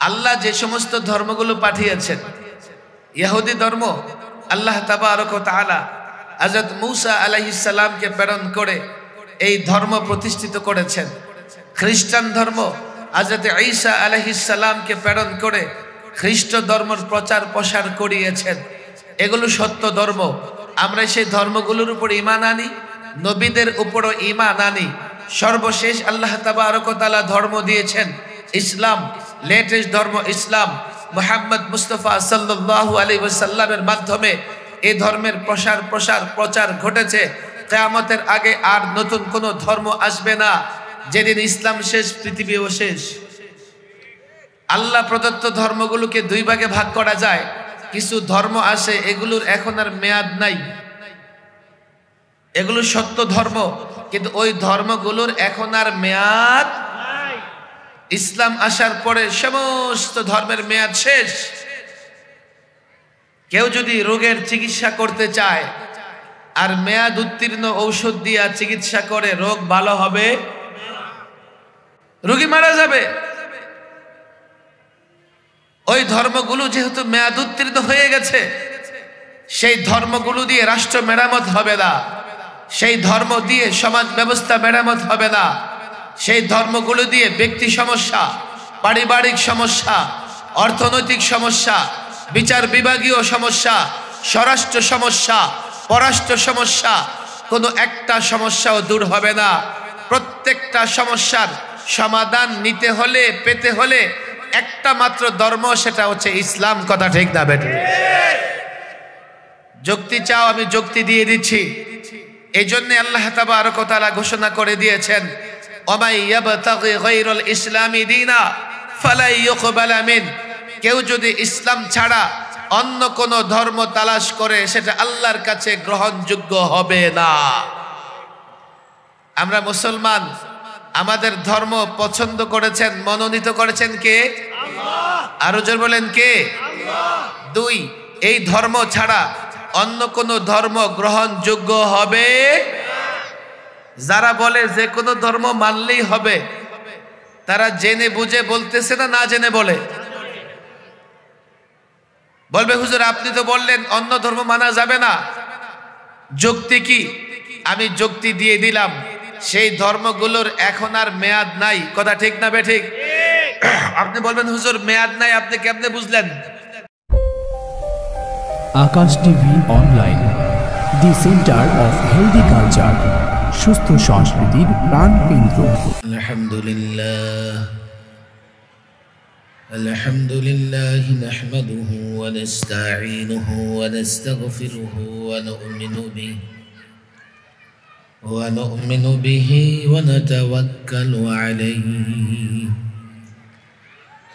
আল্লাহ যে সমস্ত ধর্মগুলো পাঠিয়েছেন, ইহুদি ধর্ম আল্লাহ তাবারক ওয়া তাআলা হযরত মূসা আলাইহিস সালামকে প্রেরণ করে এই ধর্ম প্রতিষ্ঠিত করেছেন। খ্রিস্টান ধর্ম হযরত ঈসা আলাইহিস সালামকে প্রেরণ করে খ্রিস্ট ধর্মের প্রচার প্রসার করিয়েছেন। এগুলো সত্য ধর্ম। আমরা সেই ধর্মগুলোর উপর ঈমান আনি, নবীদের উপরও ঈমান আনি। সর্বশেষ আল্লাহ তাবারক ওয়া তাআলা ধর্ম দিয়েছেন ইসলাম, লেটেস্ট ধর্ম ইসলাম। মুহাম্মদ মুস্তাফা সাল্লাল্লাহু আলাইহি ওয়াসাল্লামের মাধ্যমে এই ধর্মের প্রচার ঘটেছে। কিয়ামতের আগে আর নতুন কোনো ধর্ম আসবে না। যেদিন ইসলাম শেষ, পৃথিবীও শেষ। আল্লাহ প্রদত্ত ধর্মগুলোকে দুই ভাগে ভাগ করা যায়। কিছু ধর্ম আসে, এগুলোর এখন আর মেয়াদ নাই। এগুলো সত্য ধর্ম, কিন্তু ওই ধর্মগুলোর এখন আর মেয়াদ নাই। ইসলাম আসার পরে সমস্ত ধর্মের মেয়াদ শেষ। কেউ যদি রোগের চিকিৎসা করতে চায় আর মেয়াদ উত্তীর্ণ ঔষধ দিয়ে চিকিৎসা করে, রোগ ভালো হবে? রোগী মারা যাবে। ওই ধর্মগুলো যেহেতু মেয়াদ উত্তীর্ণ হয়ে গেছে, সেই ধর্মগুলো দিয়ে রাষ্ট্র মেরামত হবে না, সেই ধর্ম দিয়ে সমাজ ব্যবস্থা মেরামত হবে না, সেই ধর্মগুলো দিয়ে ব্যক্তি সমস্যা, পারিবারিক সমস্যা, অর্থনৈতিক সমস্যা, বিচার বিভাগীয় সমস্যা, স্বরাষ্ট্র সমস্যা, পররাষ্ট্র সমস্যা, কোনো একটা সমস্যাও দূর হবে না। প্রত্যেকটা সমস্যার সমাধান নিতে হলে, পেতে হলে একটা মাত্র ধর্ম, সেটা হচ্ছে ইসলাম। কথা ঠিক না বেটা? যুক্তি চাও, আমি যুক্তি দিয়ে দিচ্ছি। এই জন্য আল্লাহ তাবারক ওয়া তাআলা ঘোষণা করে দিয়েছেন, ওমাই ইয়াবতাগি গায়রাল ইসলামি দীনা ফালা ইউকবালা মিন। কেউ যদি ইসলাম ছাড়া অন্য কোন ধর্ম তালাশ করে, সেটা আল্লাহর কাছে গ্রহণযোগ্য হবে না। আমরা মুসলমান, আমাদের ধর্ম পছন্দ করেছেন, মনোনীত করেছেন কে? আল্লাহ। আরো জোর বলেন কে? আল্লাহ। দুই, এই ধর্ম ছাড়া অন্য কোন ধর্ম গ্রহণযোগ্য হবে না। যারা বলে যে কোনো ধর্ম মানলেই হবে, তারা জেনে বুঝে বলতেছে না, না জেনে বলে? বলবে হুজুর আপনি তো বললেন অন্য ধর্ম মানা যাবে না, যুক্তি কি? আমি যুক্তি দিয়ে দিলাম, সেই ধর্মগুলোর এখন আর মেয়াদ নাই। কথা ঠিক না বেঠিক? আপনি বলবেন হুজুর মেয়াদ নাই, আপনি কেমনে বুঝলেন? Akash TV online, the centre of healthy culture, সুস্থ সংস্কৃতির প্রাণ কেন্দ্র। আলহামদুলিল্লাহ আলহামদুলিল্লাহ নাহমাদুহু ওয়া নাস্তাঈনুহু ওয়া নাস্তাগফিরুহু ওয়া নু'মিনু বিহি ওয়া নাতাওয়াক্কালু আলাইহি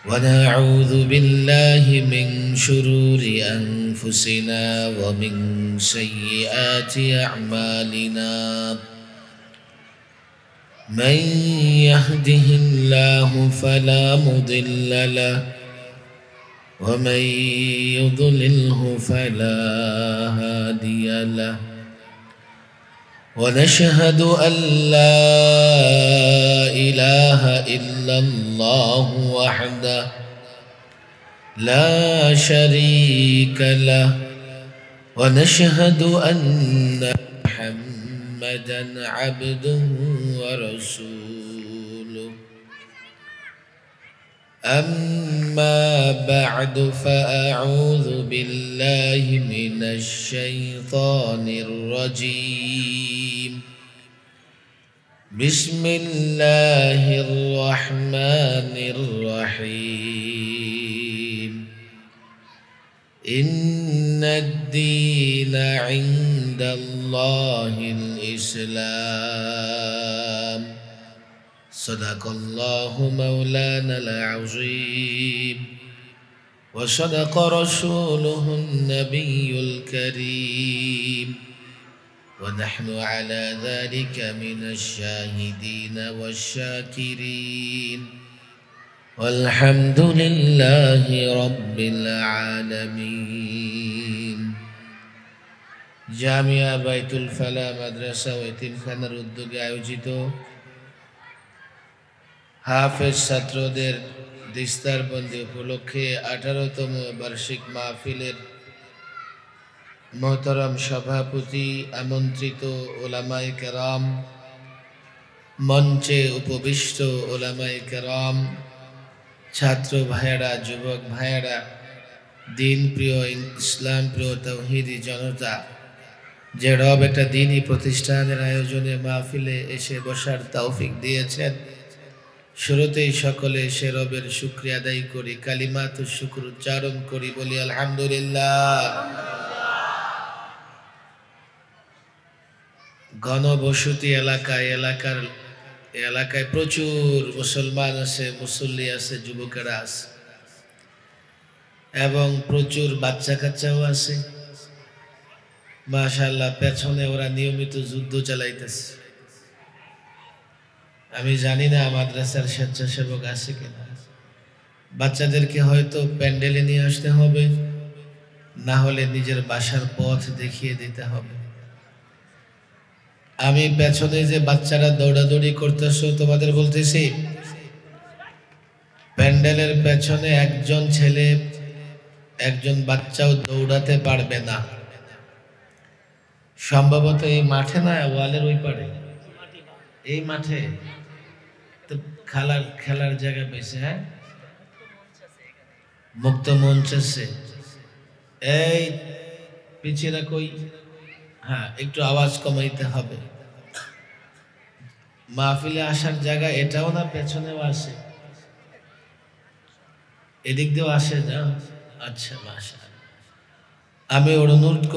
ওয়া নাউযু বিল্লাহি মিন শুরুরি আনফুসিনা ওয়া মিন সাইয়্যাতি আ'মালিনা। من يهده الله فلا مضل له ومن يضلله فلا هادي له ونشهد أن لا إله إلا الله وحده لا شريك له ونشهد أن محمدًا عبده ورسوله. أما بعد فأعوذ بالله من الشيطان الرجيم. بسم الله الرحمن الرحيم. إن الدين عند الله الإسلام. صدق الله مولانا العظيم وصدق رسوله النبي الكريم ونحن على ذلك من الشاهدين والشاكرين والحمد لله رب العالمين. জামিয়া বাইতুল ফালাহ মাদ্রাসা ও এতিমখানার উদ্যোগে আয়োজিত হাফেজ ছাত্রদের দিস্তারবন্দি উপলক্ষে 18তম বার্ষিক মাহফিলের মোহতরম সভাপতি, আমন্ত্রিত ওলামায়ে কেরাম, মঞ্চে উপবিষ্ট ওলামায়ে কেরাম, ছাত্র ভাইয়েরা, যুবক ভাইয়েরা, দিন প্রিয়, ইসলাম প্রিয় তাওহীদি জনতা, যে রব একটা দিনই প্রতিষ্ঠানের আয়োজনে মাহফিলে এসে বসার তৌফিক দিয়েছেন, শুরুতেই সকলে সে রবের শুকরিয়া আদায় করি, কালিমাতুশ শুকর উচ্চারণ করি, বলি আলহামদুলিল্লাহ। ঘনবসতি এলাকায় প্রচুর মুসলমান আছে, মুসল্লি আছে, যুবকেরা আছে এবং প্রচুর বাচ্চা কাচ্চাও আছে। মাশাআল্লাহ, পেছনে ওরা নিয়মিত যুদ্ধ চালাইতেছে। আমি জানি না মাদ্রাসার স্বেচ্ছাসেবক আছে কিনা। বাচ্চাদেরকে হয়তো প্যান্ডেলে নিয়ে আসতে হবে, না হলে নিজের বাসার পথ দেখিয়ে দিতে হবে। আমি পেছনে যে বাচ্চারা দৌড়াদৌড়ি করতেছো, তোমাদের বলতেছি, প্যান্ডেলের পেছনে একজন ছেলে, একজন বাচ্চাও দৌড়াতে পারবে না। সম্ভবত এই মাঠে না, ওয়ালের ওই পারে, এই মাঠে তো খেলার জায়গা পেয়েছে। হ্যাঁ, মুক্ত মঞ্চ আছে। এই পিছিয়ে কই, হ্যাঁ, একটু আওয়াজ কমাইতে হবে। মাহফিলে আসার জায়গা এটাও না, পেছনেও আসে, এদিক দিয়েও আসে না। আচ্ছা, মাশাআল্লাহ। আমি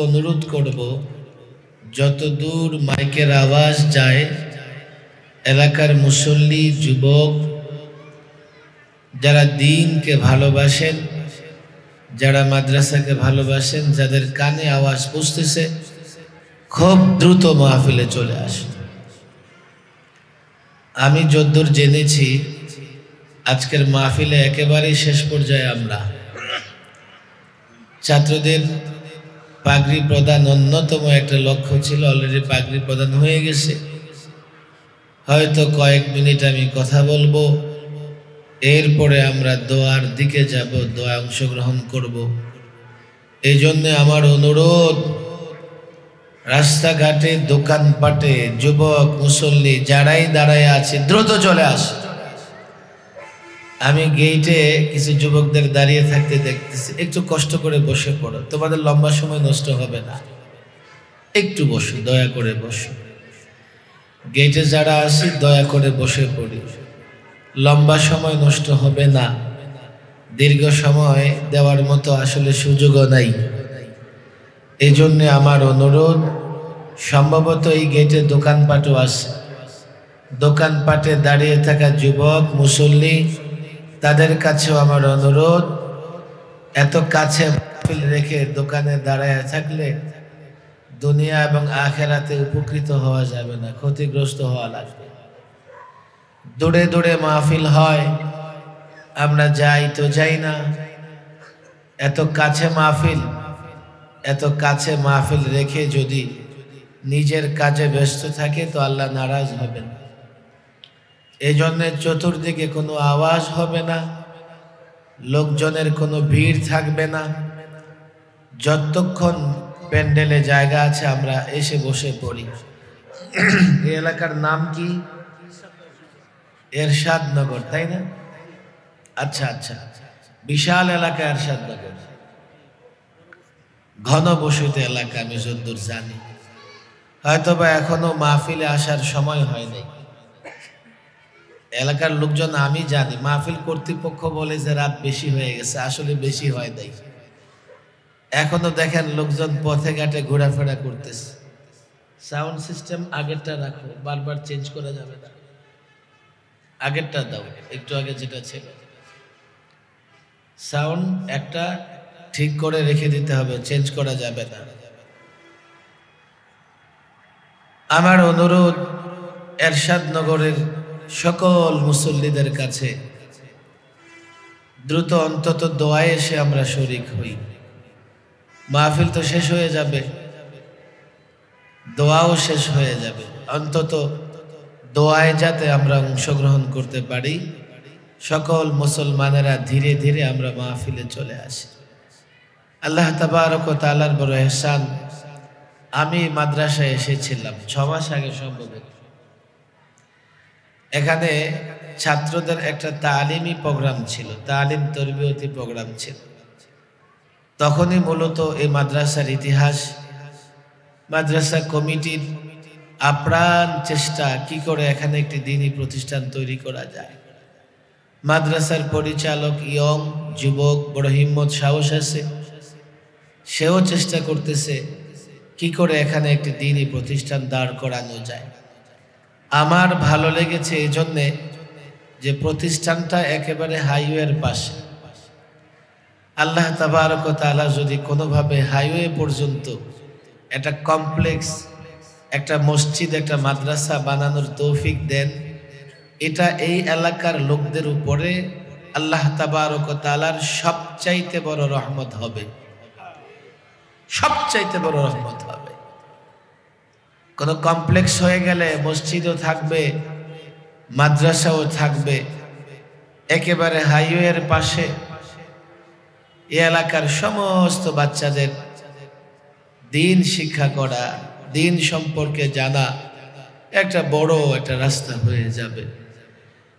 অনুরোধ করব, যত দূর মাইকের আওয়াজ যায়, এলাকার মুসল্লি, যুবক, যারা দ্বীনকে ভালোবাসেন, যারা মাদ্রাসাকে ভালোবাসেন, যাদের কানে আওয়াজ পৌঁছতেছে, খুব দ্রুত মাহফিলে চলে আসে। আমি যতদূর জেনেছি, আজকের মাহফিলে একেবারেই শেষ পর্যায়ে আমরা ছাত্রদের পাগড়ি প্রদান অন্যতম একটা লক্ষ্য ছিল। অলরেডি পাগড়ি প্রদান হয়ে গেছে। হয়তো কয়েক মিনিট আমি কথা বলবো, এরপরে আমরা দোয়ার দিকে যাব, দোয়া অংশগ্রহণ করব। এই জন্য আমার অনুরোধ, রাস্তাঘাটে, দোকানপাটে, যুবক, মুসল্লি যারাই দাঁড়ায় আছে, দ্রুত চলে আসে। আমি গেইটে কিছু যুবকদের দাঁড়িয়ে থাকতে দেখতেছি। একটু কষ্ট করে বসে পড়ো, তোমাদের লম্বা সময় নষ্ট হবে না। একটু বসো, দয়া করে বসো। গেইটে যারা আছি, দয়া করে বসে পড়ি, লম্বা সময় নষ্ট হবে না। দীর্ঘ সময় দেওয়ার মতো আসলে সুযোগও নাই। এই জন্যে আমার অনুরোধ, সম্ভবত এই গেটে দোকানপাটও আছে, দোকানপাটে দাঁড়িয়ে থাকা যুবক, মুসল্লি, তাদের কাছেও আমার অনুরোধ, এত কাছে মাহফিল রেখে দোকানে দাঁড়ায় থাকলে দুনিয়া এবং আখেরাতে উপকৃত হওয়া যাবে না, ক্ষতিগ্রস্ত হওয়া লাগবে। দূরে দূরে মাহফিল হয়, আমরা যাই তো যাই না। এত কাছে মাহফিল রেখে যদি নিজের কাজে ব্যস্ত থাকে, তো আল্লাহ নারাজ হবেন। এই জন্যে চতুর্দিকে কোনো আওয়াজ হবে না, লোকজনের কোনো ভিড় থাকবে না। যতক্ষণ প্যান্ডেলে জায়গা আছে, আমরা এসে বসে পড়ি। এই এলাকার নাম কি? এরশাদনগর, তাই না? আচ্ছা আচ্ছা, বিশাল এলাকা এরশাদনগর, ঘনবসতি এলাকা। আমি যতদূর জানি, হয়তোবা এখনো মাহফিলে আসার সময় হয় নাই। এলাকার লোকজন, আমি জানি, মাহফিল কর্তৃপক্ষ বলে যে রাত বেশি হয়ে গেছে, আসলে বেশি হয় নাই। এখনো দেখেন লোকজন পথে ঘাটে ঘোরাফেরা করতেছে। সাউন্ড সিস্টেম আগেরটা রাখো, বারবার চেঞ্জ করা যাবে না। আগেরটা দাও, একটু আগে যেটা ছিল, সাউন্ড একটা ঠিক করে রেখে দিতে হবে, চেঞ্জ করা যাবে না। আমার অনুরোধ, এরশাদনগরের সকল মুসল্লিদের কাছে দ্রুত অন্তত দোয়ায় এসে আমরা শরীক হই। মাহফিল তো শেষ হয়ে যাবে, দোয়াও শেষ হয়ে যাবে, অন্তত দোয়ায় যাতে আমরা অংশগ্রহণ করতে পারি সকল মুসলমানেরা ধীরে ধীরে আমরা মাহফিলে চলে আসি। আল্লাহ তাবারক ওয়া তাআলার বড় ইহসান, আমি মাদ্রাসায় এসেছিলাম 6 মাস আগে সম্ভবত। এখানে ছাত্রদের একটা তালিমি প্রোগ্রাম ছিল, তালিম তরবিয়তি প্রোগ্রাম ছিল। তখনই মূলত এই মাদ্রাসার ইতিহাস, মাদ্রাসা কমিটির আপ্রাণ চেষ্টা কি করে এখানে একটি দ্বীনি প্রতিষ্ঠান তৈরি করা যায়। মাদ্রাসার পরিচালক ইয়ং যুবক, বড় হিম্মত সাহস আছে, সেও চেষ্টা করতেছে কি করে এখানে একটি দ্বীনি প্রতিষ্ঠান দাঁড় করানো যায়। আমার ভালো লেগেছে এই জন্যে যে প্রতিষ্ঠানটা একেবারে হাইওয়ের পাশে। আল্লাহ তাবারক ওয়া তাআলা যদি কোনোভাবে হাইওয়ে পর্যন্ত একটা কমপ্লেক্স, একটা মসজিদ, একটা মাদ্রাসা বানানোর তৌফিক দেন, এটা এই এলাকার লোকদের উপরে আল্লাহ তাবারক ওয়া তাআলার সবচাইতে বড় রহমত হবে, সবচাইতে বড় রহমত হবে। কোন কমপ্লেক্স হয়ে গেলে মসজিদও থাকবে, মাদ্রাসাও থাকবে, একেবারে হাইওয়ের পাশে এই এলাকার সমস্ত বাচ্চাদের দ্বীন শিক্ষা করা, দ্বীন সম্পর্কে জানা একটা বড় একটা রাস্তা হয়ে যাবে।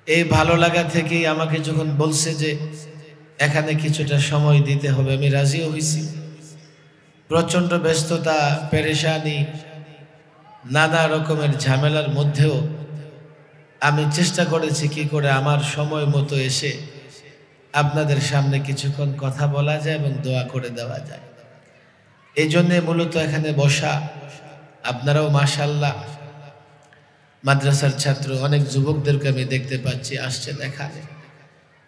এই ভালো লাগা থেকেই আমাকে যখন বলছে যে এখানে কিছুটা সময় দিতে হবে, আমি রাজিও হয়েছি। প্রচণ্ড ব্যস্ততা, পেরেশানি, নানা রকমের ঝামেলার মধ্যেও আমি চেষ্টা করেছি কি করে আমার সময় মতো এসে আপনাদের সামনে কিছুক্ষণ কথা বলা যায় এবং দোয়া করে দেওয়া যায়। এই জন্যে মূলত এখানে বসা। আপনারাও মাশাআল্লাহ মাদ্রাসার ছাত্র, অনেক যুবকদেরকে আমি দেখতে পাচ্ছি আসছেন এখানে।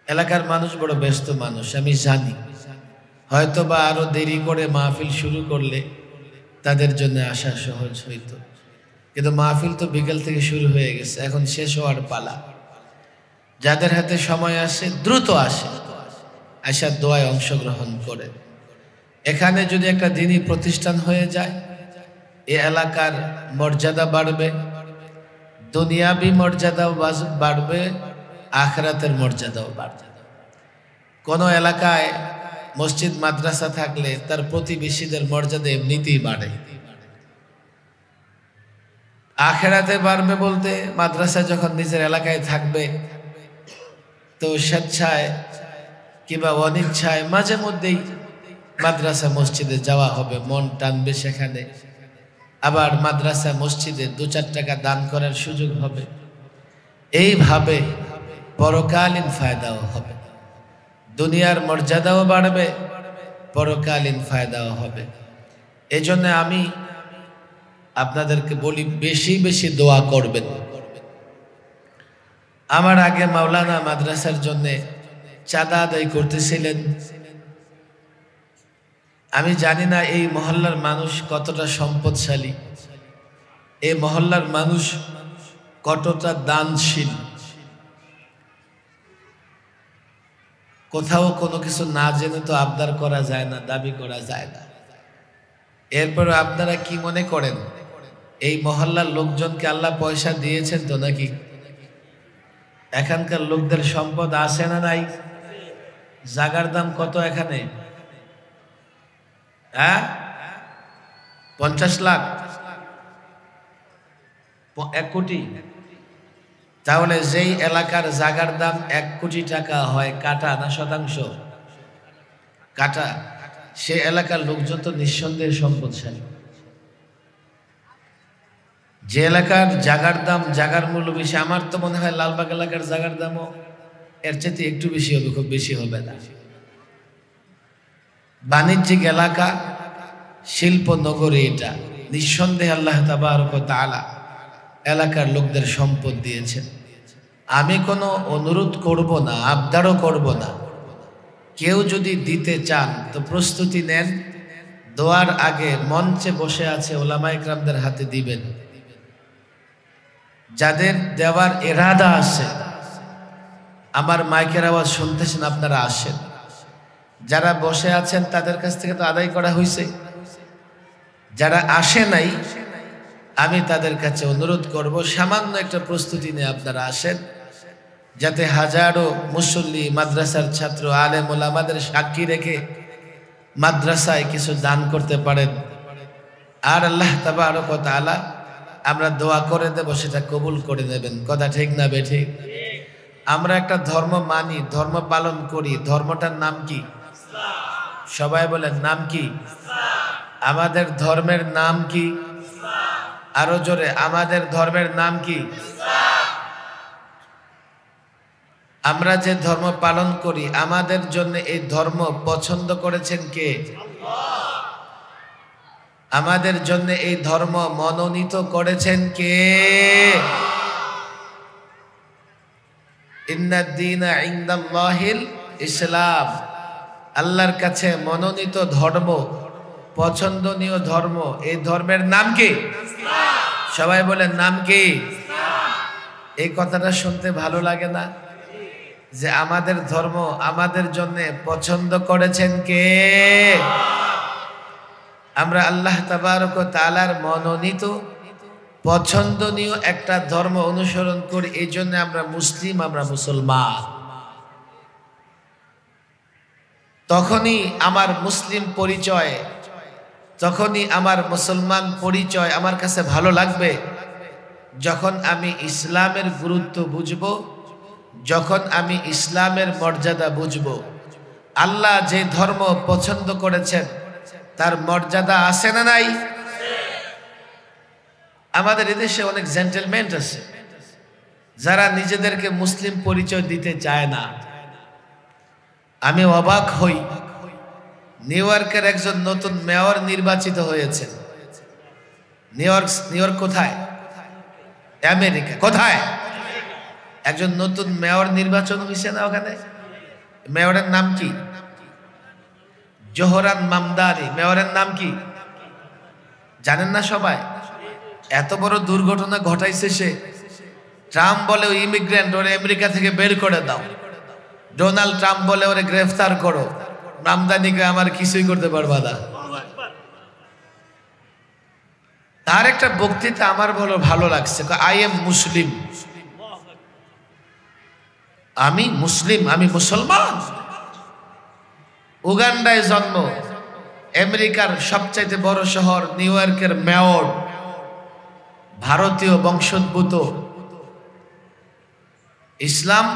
এলাকার মানুষ বড় ব্যস্ত মানুষ, আমি জানি। হয়তো বা আরো দেরি করে মাহফিল শুরু করলে তাদের জন্য আসা সহজ হইতো, কিন্তু মাহফিল তো বিকেল থেকে শুরু হয়ে গেছে, এখন শেষ হওয়ার পালা। যাদের হাতে সময় আসে দ্রুত আসে, আসার দোয়ায় অংশগ্রহণ করে। এখানে যদি একটা দ্বীনি প্রতিষ্ঠান হয়ে যায়, এ এলাকার মর্যাদা বাড়বে, দুনিয়াবি মর্যাদাও বাড়বে, আখিরাতের মর্যাদাও বাড়বে। কোন এলাকায় মসজিদ মাদ্রাসা থাকলে তার প্রতিবেশীদের মর্যাদা এমনিতেই বাড়ে। আখিরাতে বাড়বে বলতে মাদ্রাসা যখন নিজের এলাকায় থাকবে তো স্বেচ্ছায় কিংবা অনিচ্ছায় মাঝে মধ্যেই মাদ্রাসা মসজিদে যাওয়া হবে, মন টানবে সেখানে। আবার মাদ্রাসা মসজিদে 2-4 টাকা দান করার সুযোগ হবে। এইভাবে পরকালীন ফায়দাও হবে, দুনিয়ার মর্যাদাও বাড়বে, পরকালীন ফায়দাও হবে। এই জন্য আমি আপনাদেরকে বলি বেশি বেশি দোয়া করবেন। আমার আগে মাওলানা মাদ্রাসার জন্য চাঁদা আদায় করতেছিলেন। আমি জানি না এই মহল্লার মানুষ কতটা সম্পদশালী, এই মহল্লার মানুষ কতটা দানশীল। কোথাও কোনো কিছু না জেনে তো আবদার করা যায় না, দাবি করা যায় না। এরপর আপনারা কি মনে করেন এই মহল্লার লোকজনকে আল্লাহ পয়সা দিয়েছেন তো নাকি? এখানকার লোকদের সম্পদ আছে না নাই? জাগার দাম কত এখানে? 50 লাখ, 1 কোটি। তাহলে যেই এলাকার জাগার দাম 1 কোটি টাকা হয়, কাটা না শতাংশ? কাটা। সে এলাকার লোকজন তো নিঃসন্দেহে সম্পদশালী। যে এলাকার জাগার দাম, জাগার মূল্য বেশি, আমার তো মনে হয় লালবাগ এলাকার জাগার দামও এর চাইতে একটু বেশি হবে, খুব বেশি হবে না। বাণিজ্যিক এলাকা, শিল্প নগরী, এটা নিঃসন্দেহে আল্লাহ তাবারক ওয়া তাআলা এলাকার লোকদের সম্পদ দিয়েছেন। আমি কোনো অনুরোধ করব না, আবদারও করব না। কেউ যদি দিতে চান তো প্রস্তুতি নেন, দোয়ার আগে মঞ্চে বসে আছে ওলামায়ে কেরামদের হাতে দিবেন। যাদের দেওয়ার ইরাদা আছে, আমার মাইকের আওয়াজ শুনতেছেন, আপনারা আসেন। যারা বসে আছেন তাদের কাছ থেকে তো আদায় করা হয়েছে, যারা আসে নাই আমি তাদের কাছে অনুরোধ করব সামান্য একটা প্রস্তুতি নিয়ে আপনারা আসেন। যাতে হাজারো মুসল্লি, মাদ্রাসার ছাত্র, আলেম ওলামাদের সাক্ষী রেখে মাদ্রাসায় কিছু দান করতে পারেন। আর আল্লাহ তাবারক ওয়া তাআলা আমরা দোয়া করে দেব, সেটা কবুল করে নেবেন। কথা ঠিক না বেঠিক? আমরা একটা ধর্ম মানি, ধর্ম পালন করি, ধর্মটার নাম কি? সবাই বলেন, নাম কি? আমাদের ধর্মের নাম কি? আরো জোরে, আমাদের ধর্মের নাম কি? আমরা যে ধর্ম পালন করি, আমাদের জন্য এই ধর্ম পছন্দ করেছেন কে? আমাদের জন্য এই ধর্ম মনোনীত করেছেন কে? ইন্নাদ দীনা ইনদাল্লাহিল ইসলাম। আল্লাহর কাছে মনোনীত ধর্ম, পছন্দনীয় ধর্ম, এই ধর্মের নাম কি? সবাই বলেন, নাম কি? এই কথাটা শুনতে ভালো লাগে না? যে আমাদের ধর্ম আমাদের জন্য পছন্দ করেছেন কে? আমরা আল্লাহ তাবারক ওয়া তাআলার মনোনীত পছন্দনীয় একটা ধর্ম অনুসরণ করি, এই জন্য আমরা মুসলিম, আমরা মুসলমান। তখনই আমার মুসলিম পরিচয়, তখনই আমার মুসলমান পরিচয় আমার কাছে ভালো লাগবে যখন আমি ইসলামের গুরুত্ব বুঝব, যখন আমি ইসলামের মর্যাদা বুঝব। আল্লাহ যে ধর্ম পছন্দ করেছেন তার মর্যাদা আছে না নাই? আমাদের এদেশে অনেক জেন্টেলম্যান আছে যারা নিজেদেরকে মুসলিম পরিচয় দিতে চায় না। আমি অবাক হই, নিউ ইয়র্কের একজন নতুন মেয়র নির্বাচিত হয়েছে। নিউ ইয়র্ক কোথায়? আমেরিকা। কোথায়? একজন নতুন মেয়র নির্বাচন হয়েছে না ওখানে? মেয়রের নাম কি? জোহরান মামদানি। মেয়রের নাম কি জানেন না সবাই? এত বড় দুর্ঘটনা ঘটাইছে সে। ট্রাম্প বলে ওই ইমিগ্রেন্ট, ওরে আমেরিকা থেকে বের করে দাও। ডোনাল্ড ট্রাম্প বলে ওরে গ্রেফতার করো। মামদানিকে আমার কিছুই করতে পারবা না। তার একটা বক্তৃতা আমার ভালো লাগছে। আই এম মুসলিম, আমি মুসলিম, আমি মুসলমান। উগান্ডায় জন্ম, আমেরিকার সবচাইতে বড় শহর নিউ ইয়র্কের মেয়র, ভারতীয় বংশোদ্ভূত। ইসলাম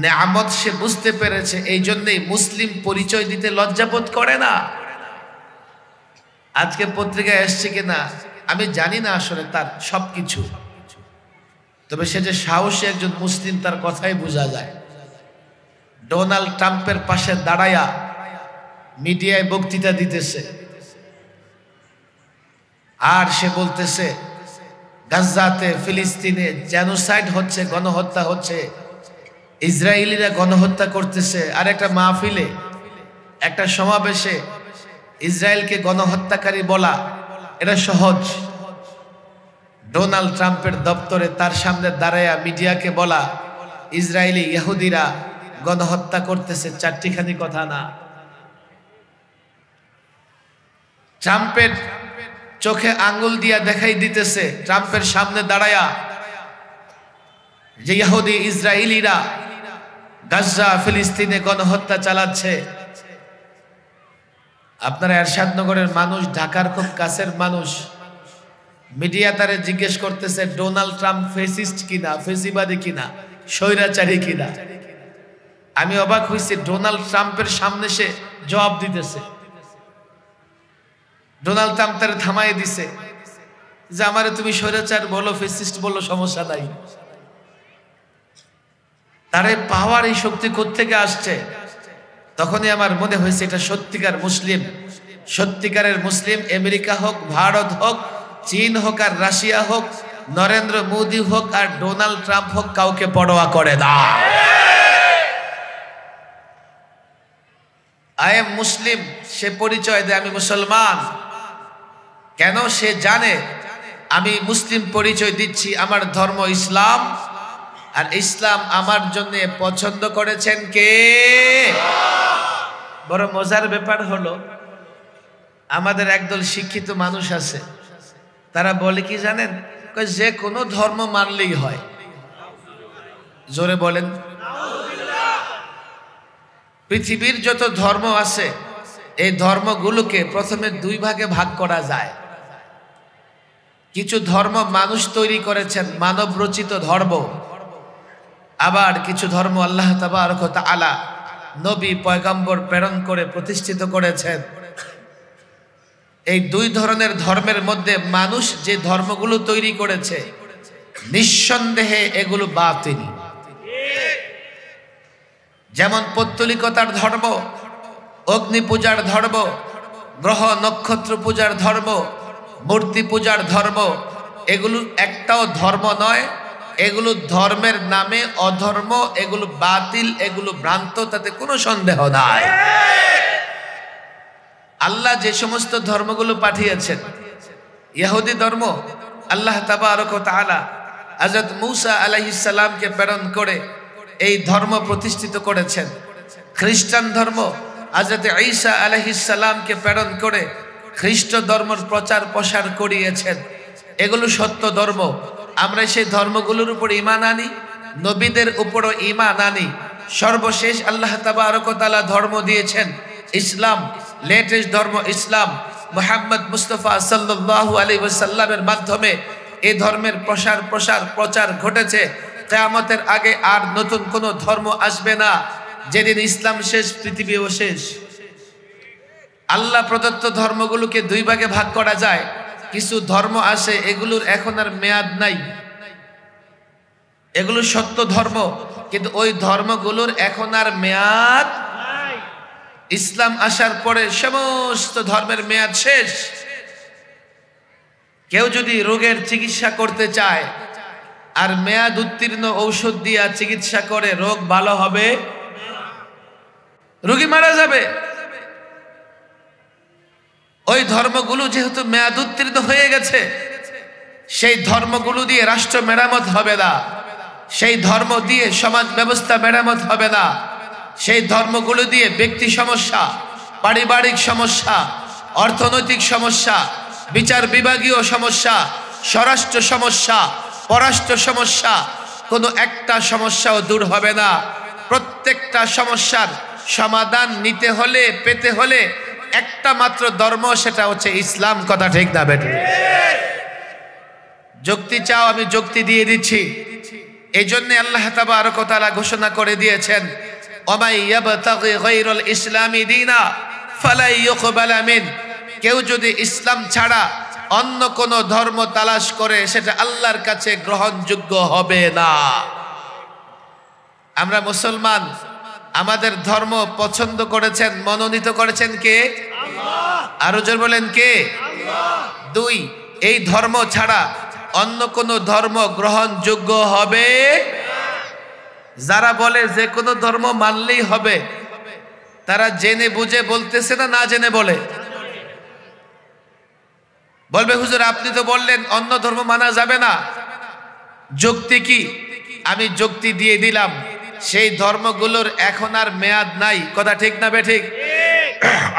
নেয়ামত সে বুঝতে পেরেছে, এই জন্যই মুসলিম পরিচয় দিতে লজ্জাবোধ করে না। আজকে পত্রিকায় এসছে কিনা আমি জানি না আসলে তার সবকিছু, তবে সে যে সাহসী একজন মুসলিম তার কথাই বোঝা যায়। ডোনাল্ড ট্রাম্পের পাশে দাঁড়ায়া মিডিয়ায় বক্তৃতা দিতেছে, আর সে বলতেছে গাজাতে, ফিলিস্তিনে জেনোসাইড হচ্ছে, গণহত্যা হচ্ছে, ইসরায়েলিরা গণহত্যা করতেছে। আর একটা মাহফিলে, একটা সমাবেশে ইসরায়েলকে গণহত্যাকারী বলা এটা সহজ। ডোনাল্ড ট্রাম্পের দপ্তরে তার সামনে দাঁড়ায়া মিডিয়াকে বলা ইসরায়েলি ইহুদিরা গণহত্যা করতেছে, চারটিখানি কথা না। ট্রাম্পের চোখে আঙ্গুল দিয়া দেখাই দিতেছে ট্রাম্পের সামনে দাঁড়ায়া যে ইহুদি ইসরায়েলিরা গাজা ফিলিস্তিনে গণহত্যা চালাচ্ছে। আপনারা এরশাদনগরের মানুষ, ঢাকার খুব কাছের মানুষ, মিডিয়া তারে জিজ্ঞেস করতেছে ডোনাল্ড ট্রাম্প ফেসিস্ট কিনা, ফেসিবাদী কিনা, স্বৈরাচারী কিনা। আমি অবাক হয়েছি, ডোনাল্ড ট্রাম্পের সামনে সে জবাব দিতেছে। ডোনাল্ড ট্রাম্প তারে থামাই দিছে যে আমারে তুমি স্বৈরাচার বলো, ফেসিস্ট বলো, সমস্যা নাই। তার এই পাওয়ার, এই শক্তি কোত্থেকে আসছে? তখনই আমার মনে হয়েছে এটা সত্যিকার মুসলিম। সত্যিকারের মুসলিম আমেরিকা হোক, ভারত হোক, চীন হোক আর রাশিয়া হোক, নরেন্দ্র মোদী হোক আর ডোনাল্ড ট্রাম্প হোক, কাউকে পরোয়া করে না। আই এম মুসলিম, সে পরিচয় দেয় আমি মুসলমান। কেন? সে জানে আমি মুসলিম পরিচয় দিচ্ছি, আমার ধর্ম ইসলাম, আর ইসলাম আমার জন্য পছন্দ করেছেন কে? বড় মজার ব্যাপার হলো, আমাদের একদল শিক্ষিত মানুষ আছে, তারা বলে কি জানেন, যে কোনো ধর্ম মানলেই হয়। জোরে বলেন। পৃথিবীর যত ধর্ম আছে এই ধর্মগুলোকে প্রথমে দুই ভাগে ভাগ করা যায়। কিছু ধর্ম মানুষ তৈরি করেছেন, মানব রচিত ধর্ম। আবার কিছু ধর্ম আল্লাহ তাবারক ওয়া তাআলা নবী পয়গম্বর প্রেরণ করে প্রতিষ্ঠিত করেছেন। এই দুই ধরনের ধর্মের মধ্যে মানুষ যে ধর্মগুলো তৈরি করেছে নিঃসন্দেহে এগুলো বাতিল। যেমন পৌত্তলিকতার ধর্ম, অগ্নি পূজার ধর্ম, গ্রহ নক্ষত্র পূজার ধর্ম, মূর্তি পূজার ধর্ম, এগুলো একটাও ধর্ম নয়। এগুলো ধর্মের নামে অধর্ম, এগুলো বাতিল, এগুলো ভ্রান্ত, তাতে কোনো সন্দেহ নাই। আল্লাহ যে সমস্ত ধর্মগুলো পাঠিয়েছেন, ইহুদি ধর্ম আল্লাহ তাবারক ওয়া তাআলা হযরত মূসা আলাইহিস সালামকে প্রেরণ করে এই ধর্ম প্রতিষ্ঠিত করেছেন। খ্রিস্টান ধর্ম হযরত ঈসা আলাইহিস সালামকে প্রেরণ করে খ্রিস্ট ধর্মের প্রচার প্রসার করিয়েছেন। এগুলো সত্য ধর্ম। আমরা সেই ধর্মগুলোর উপর ঈমান আনি, নবীদের উপরও ঈমান আনি। সর্বশেষ আল্লাহ তাবারক ওয়া তাআলা ধর্ম দিয়েছেন ইসলাম, লেটেস্ট ধর্ম ইসলাম। মুহাম্মদ মুস্তাফা সাল্লাল্লাহু আলাইহি ওয়াসাল্লামের মাধ্যমে এই ধর্মের প্রচার ঘটেছে। কিয়ামতের আগে আর নতুন কোনো ধর্ম আসবে না। যেদিন ইসলাম শেষ, পৃথিবীও শেষ। আল্লাহ প্রদত্ত ধর্মগুলোকে দুই ভাগে ভাগ করা যায়। কিছু ধর্ম আসে এগুলোর এখন আর মেয়াদ নাই, এগুলো সত্য ধর্ম, কিন্তু ওই ধর্মগুলোর এখন আর মেয়াদ নাই। ইসলাম আসার পরে সমস্ত ধর্মের মেয়াদ শেষ। কেউ যদি রোগের চিকিৎসা করতে চায় আর মেয়াদ উত্তীর্ণ ঔষধ দিয়া চিকিৎসা করে, রোগ ভালো হবে? রোগী মারা যাবে। ওই ধর্মগুলো যেহেতু মেয়াদ উত্তীর্ণ হয়ে গেছে, সেই ধর্মগুলো দিয়ে রাষ্ট্র মেরামত হবে না, সেই ধর্ম দিয়ে সমাজ ব্যবস্থা মেরামত হবে না, সেই ধর্মগুলো দিয়ে ব্যক্তি সমস্যা, পারিবারিক সমস্যা, অর্থনৈতিক সমস্যা, বিচার বিভাগীয় সমস্যা, স্বরাষ্ট্র সমস্যা, পররাষ্ট্র সমস্যা, কোনো একটা সমস্যাও দূর হবে না। প্রত্যেকটা সমস্যার সমাধান নিতে হলে, পেতে হলে একটা মাত্র ধর্ম, সেটা হচ্ছে ইসলাম। কথা ঠিক না বেঠিক? যুক্তি চাও, আমি যুক্তি দিয়ে দিচ্ছি। এই জন্য আল্লাহ তাবারক ওয়া তাআলা ঘোষণা করে দিয়েছেন, ওমাই ইয়াবতাগি গায়রাল ইসলামি দীনা ফালা ইউকবালা মিন। কেউ যদি ইসলাম ছাড়া অন্য কোন ধর্ম তালাশ করে, সেটা আল্লাহর কাছে গ্রহণযোগ্য হবে না। আমরা মুসলমান, আমাদের ধর্ম পছন্দ করেছেন, মনোনীত করেছেন কে? আল্লাহ। আরো জোরে বলেন কে? আল্লাহ। দুই, এই ধর্ম ছাড়া অন্য কোন ধর্ম গ্রহণযোগ্য হবে না। যারা বলে যে কোনো ধর্ম মানলেই হবে, তারা জেনে বুঝে বলতেছে না, না জেনে বলে? বলবে হুজুর আপনি তো বললেন অন্য ধর্ম মানা যাবে না, যুক্তি কি? আমি যুক্তি দিয়ে দিলাম, সেই ধর্মগুলোর এখন আর মেয়াদ নাই। কথা ঠিক না বেঠিক?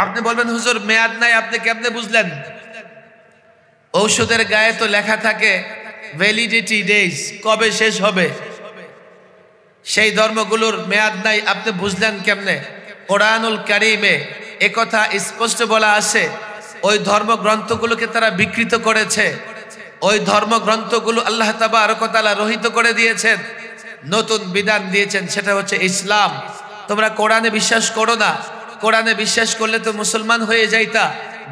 আপনি বলবেন হুজুর মেয়াদ নাই, আপনি কেমনে বুঝলেন? ঔষধের গায়ে তো লেখা থাকে ভ্যালিডিটি ডেজ, কবে শেষ হবে। সেই ধর্মগুলোর মেয়াদ নাই, আপনি বুঝলেন কেমনে? কোরআনুল কারীমে একথা স্পষ্ট বলা আছে। ওই ধর্মগ্রন্থগুলোকে তারা বিকৃত করেছে, ওই ধর্মগ্রন্থগুলো আল্লাহ তাবারক ওয়া তাআলা রহিত করে দিয়েছেন, নতুন বিধান দিয়েছেন, সেটা হচ্ছে ইসলাম। তোমরা কোরআনে বিশ্বাস করো না, কোরআনে বিশ্বাস করলে তো মুসলমান হয়ে যাইতা।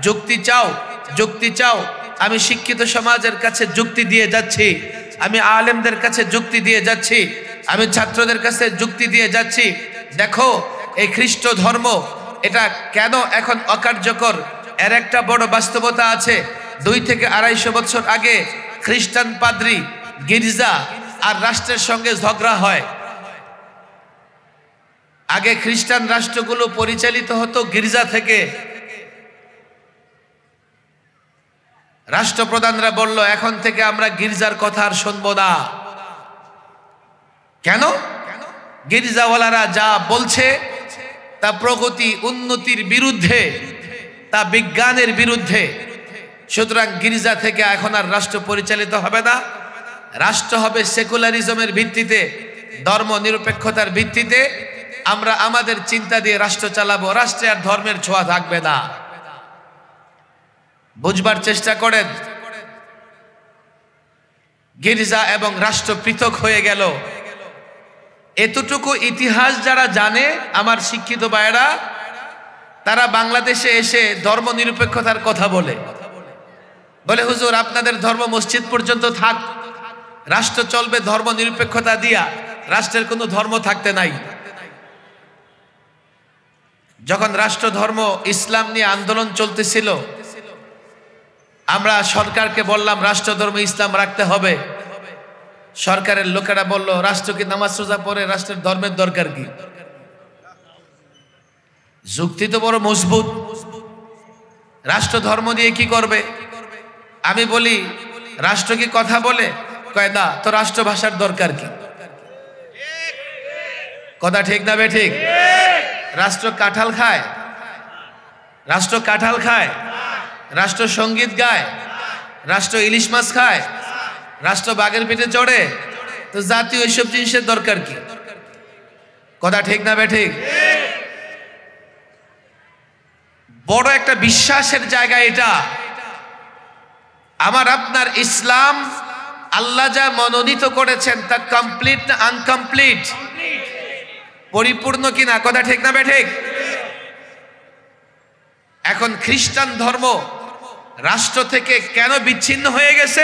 যুক্তি চাও, যুক্তি চাও। আমি শিক্ষিত সমাজের কাছে যুক্তি দিয়ে যাচ্ছি, আমি আলেমদের কাছে যুক্তি দিয়ে যাচ্ছি, আমি ছাত্রদের কাছে যুক্তি দিয়ে যাচ্ছি। দেখো এই খ্রিস্ট ধর্ম এটা কেন এখন অকার্যকর, এর একটা বড় বাস্তবতা আছে। 2 থেকে 250 বছর আগে খ্রিস্টান পাদ্রী, গির্জা আর রাষ্ট্রের সঙ্গে ঝগড়া হয়। আগে খ্রিস্টান রাষ্ট্রগুলো পরিচালিত হতো গির্জা থেকে। রাষ্ট্রপ্রধানরা বলল এখন থেকে আমরা গির্জার কথা আর শুনবো না। কেন? গির্জাওয়ালারা যা বলছে তা প্রগতি উন্নতির বিরুদ্ধে, তা বিজ্ঞানের বিরুদ্ধে। সুতরাং গির্জা থেকে এখন আর রাষ্ট্র পরিচালিত হবে না, রাষ্ট্র হবে সেকুলারিজমের ভিত্তিতে, ধর্ম নিরপেক্ষতার ভিত্তিতে আমরা আমাদের চিন্তা দিয়ে রাষ্ট্র চালাবো, রাষ্ট্রে আর ধর্মের ছোঁয়া থাকবে না। বুঝবার চেষ্টা করেন, গির্জা এবং রাষ্ট্র পৃথক হয়ে গেল। এতটুকু ইতিহাস যারা জানে আমার শিক্ষিত ভাইয়েরা, তারা বাংলাদেশে এসে ধর্ম নিরপেক্ষতার কথা বলে হুজুর আপনাদের ধর্ম মসজিদ পর্যন্ত থাক, রাষ্ট্র চলবে ধর্ম নিরপেক্ষতা দিয়া, রাষ্ট্রের কোনো ধর্ম থাকতে নাই। যখন রাষ্ট্র ধর্ম ইসলাম নিয়ে আন্দোলন চলতেছিল, আমরা সরকারকে বললাম রাষ্ট্র ধর্ম ইসলাম রাখতে হবে। সরকারের লোকেরা বলল রাষ্ট্র কি নামাজ রোজা পড়ে, রাষ্ট্রের ধর্মের দরকার কি? যুক্তি তো বড় মজবুত। রাষ্ট্র ধর্ম দিয়ে কি করবে? আমি বলি রাষ্ট্র কি কথা বলে? কয় না, তো রাষ্ট্র ভাষার দরকার কি? কথা ঠিক না বে ঠিক? রাষ্ট্র কাঁঠাল খায়? রাষ্ট্র কাঁঠাল খায়? রাষ্ট্র সঙ্গীত গায়? রাষ্ট্র ইলিশ মাছ খায়? রাষ্ট্র বাঘের পেটে চড়ে? তো জাতীয় এসব জিনিসের দরকার কি? কথা ঠিক না বে ঠিক? বড় একটা বিশ্বাসের জায়গা এটা। আমার আপনার ইসলাম আল্লাহ যা মনোনীত করেছেন তা কমপ্লিট না আনকমপ্লিট? পরিপূর্ণ কিনা? কথা ঠিক না বে ঠিক? এখন খ্রিস্টান ধর্ম রাষ্ট্র থেকে কেন বিচ্ছিন্ন হয়ে গেছে?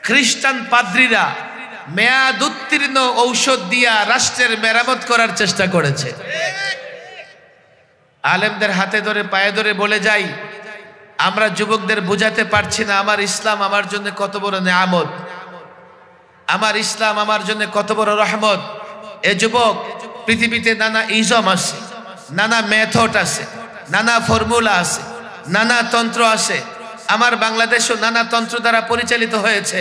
খ্রিস্টান পাদ্রীরা মেয়াদ উত্তীর্ণ ঔষধ দিয়া রাষ্ট্রের মেরামত করার চেষ্টা করেছে। আলেমদের হাতে ধরে পায়ে ধরে বলে যাই, আমরা যুবকদের বুঝাতে পারছি না আমার ইসলাম আমার জন্য কত বড় নেয়ামত, আমার ইসলাম আমার জন্য কত বড় রহমত। এ যুবক, পৃথিবীতে নানা ইজম আছে, নানা মেথড আছে, নানা ফর্মুলা আছে, নানা তন্ত্র আছে। আমার বাংলাদেশও নানা তন্ত্র দ্বারা পরিচালিত হয়েছে।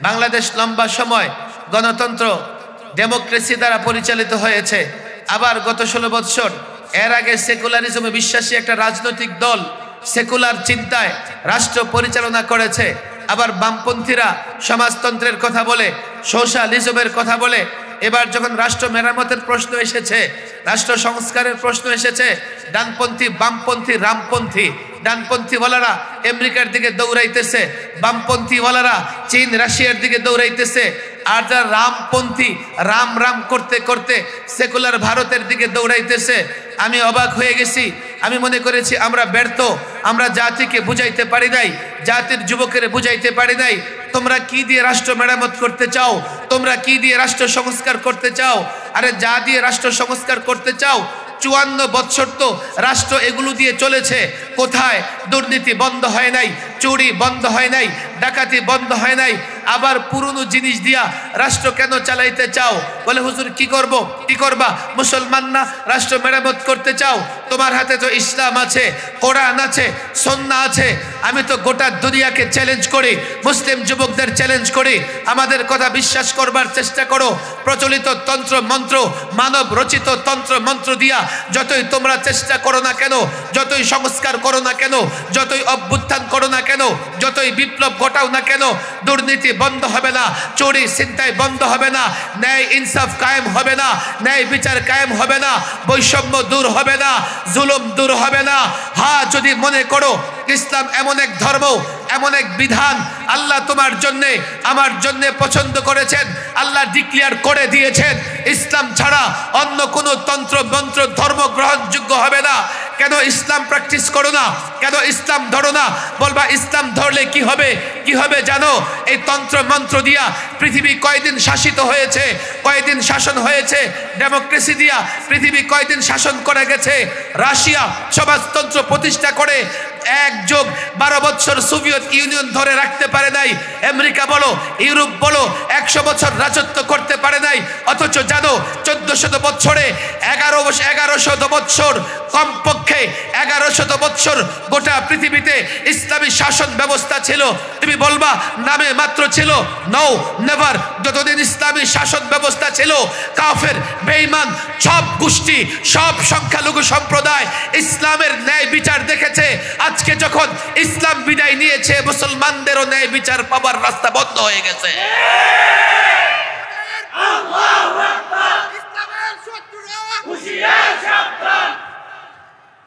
বাংলাদেশ লম্বা সময় গণতন্ত্র ডেমোক্রেসি দ্বারা পরিচালিত হয়েছে। আবার গত 16 বৎসর এর আগে সেকুলারিজমে বিশ্বাসী একটা রাজনৈতিক দল সেকুলার চিন্তায় রাষ্ট্র পরিচালনা করেছে। আবার বামপন্থীরা সমাজতন্ত্রের কথা বলে, সোশ্যালিজমের কথা বলে। এবার যখন রাষ্ট্র মেরামতের প্রশ্ন এসেছে, রাষ্ট্র সংস্কারের প্রশ্ন এসেছে, ডানপন্থী বামপন্থী রামপন্থী, ডানপন্থীওয়ালারা আমেরিকার দিকে দৌড়াইতেছে, বামপন্থীওয়ালারা চীন রাশিয়ার দিকে দৌড়াইতেছে, আর যারা রামপন্থী রাম রাম করতে করতে সেকুলার ভারতের দিকে দৌড়াইতেছে। আমি অবাক হয়ে গেছি। আমি মনে করেছি আমরা ব্যর্থ, আমরা জাতিকে বুঝাইতে পারি নাই, জাতির যুবকের বুঝাইতে পারি নাই। তোমরা কি দিয়ে রাষ্ট্র মেরামত করতে চাও? তোমরা কি দিয়ে রাষ্ট্র সংস্কার করতে চাও? আরে যা দিয়ে রাষ্ট্র সংস্কার করতে চাও, 54 বৎসর তো রাষ্ট্র এগুলো দিয়ে চলেছে। কোথায় দুর্নীতি বন্ধ হয় নাই, চুরি বন্ধ হয় নাই, ডাকাতি বন্ধ হয় নাই, আবার পুরনো জিনিস দিয়া রাষ্ট্র কেন চালাইতে চাও? বলে হুজুর কি করব? কি করবা? মুসলমান না, রাষ্ট্র মেরামত করতে চাও? তোমার হাতে তো ইসলাম আছে, কোরআন আছে, সুন্নাহ আছে। আমি তো গোটা দুনিয়াকে চ্যালেঞ্জ করি, মুসলিম যুবকদের চ্যালেঞ্জ করি, আমাদের কথা বিশ্বাস করবার চেষ্টা করো। প্রচলিত তন্ত্র মন্ত্র, মানব রচিত তন্ত্র মন্ত্র দিয়া যতই তোমরা চেষ্টা করো না কেন, যতই সংস্কার করো না কেন, যতই অভ্যুত্থান করো না কেন, যতই বিপ্লব ঘটাও না কেন, দুর্নীতি বন্ধ হবে না, চুরি ছিনতাই বন্ধ হবে না, ন্যায় ইনসাফ কায়েম হবে না, ন্যায় বিচার কায়েম হবে না, বৈষম্য দূর হবে না, জুলুম দূর হবে না। হ্যাঁ, যদি মনে করো ইসলাম এমন এক ধর্ম, এমন এক বিধান আল্লাহ তোমার জন্য আমার জন্য পছন্দ করেছেন, আল্লাহ ডিক্লেয়ার করে দিয়েছেন, ইসলাম ছাড়া অন্য কোনো তন্ত্র মন্ত্র ধর্ম গ্রহণযোগ্য হবে না। কেন ইসলাম প্র্যাকটিস করো না? কেন ইসলাম ধরো না? বলবা ইসলাম ধরলে কি হবে? কি হবে জানো? এই তন্ত্র মন্ত্র দিয়া পৃথিবী কয়দিন শাসিত হয়েছে, কয়দিন শাসন হয়েছে। ডেমোক্রেসি দিয়া পৃথিবী কয়দিন শাসন করে গেছে। রাশিয়া সমাজতন্ত্র প্রতিষ্ঠা করে 1+12 বছর সোভিয়েত ইউনিয়ন ধরে রাখতে পারে নাই। আমেরিকা বলো, ইউরোপ বলো, 100 বছর রাজত্ব করতে পারে নাই। অথচ জানো 1400 বছরে 1100 বছর, কমপক্ষে 1100 বছর গোটা পৃথিবীতে ইসলামী শাসন ব্যবস্থা ছিল। তুমি বলবা নামে মাত্র ছিল? No, never. যতদিন ইসলামী শাসন ব্যবস্থা ছিল, কাফের বেঈমান সব গোষ্ঠী, সব সংখ্যালঘু সম্প্রদায় ইসলামের ন্যায় বিচার দেখেছে। আজকে যখন ইসলাম বিদায় নিয়েছে, মুসলমানদেরও ন্যায় বিচার পাবার রাস্তা বন্ধ হয়ে গেছে।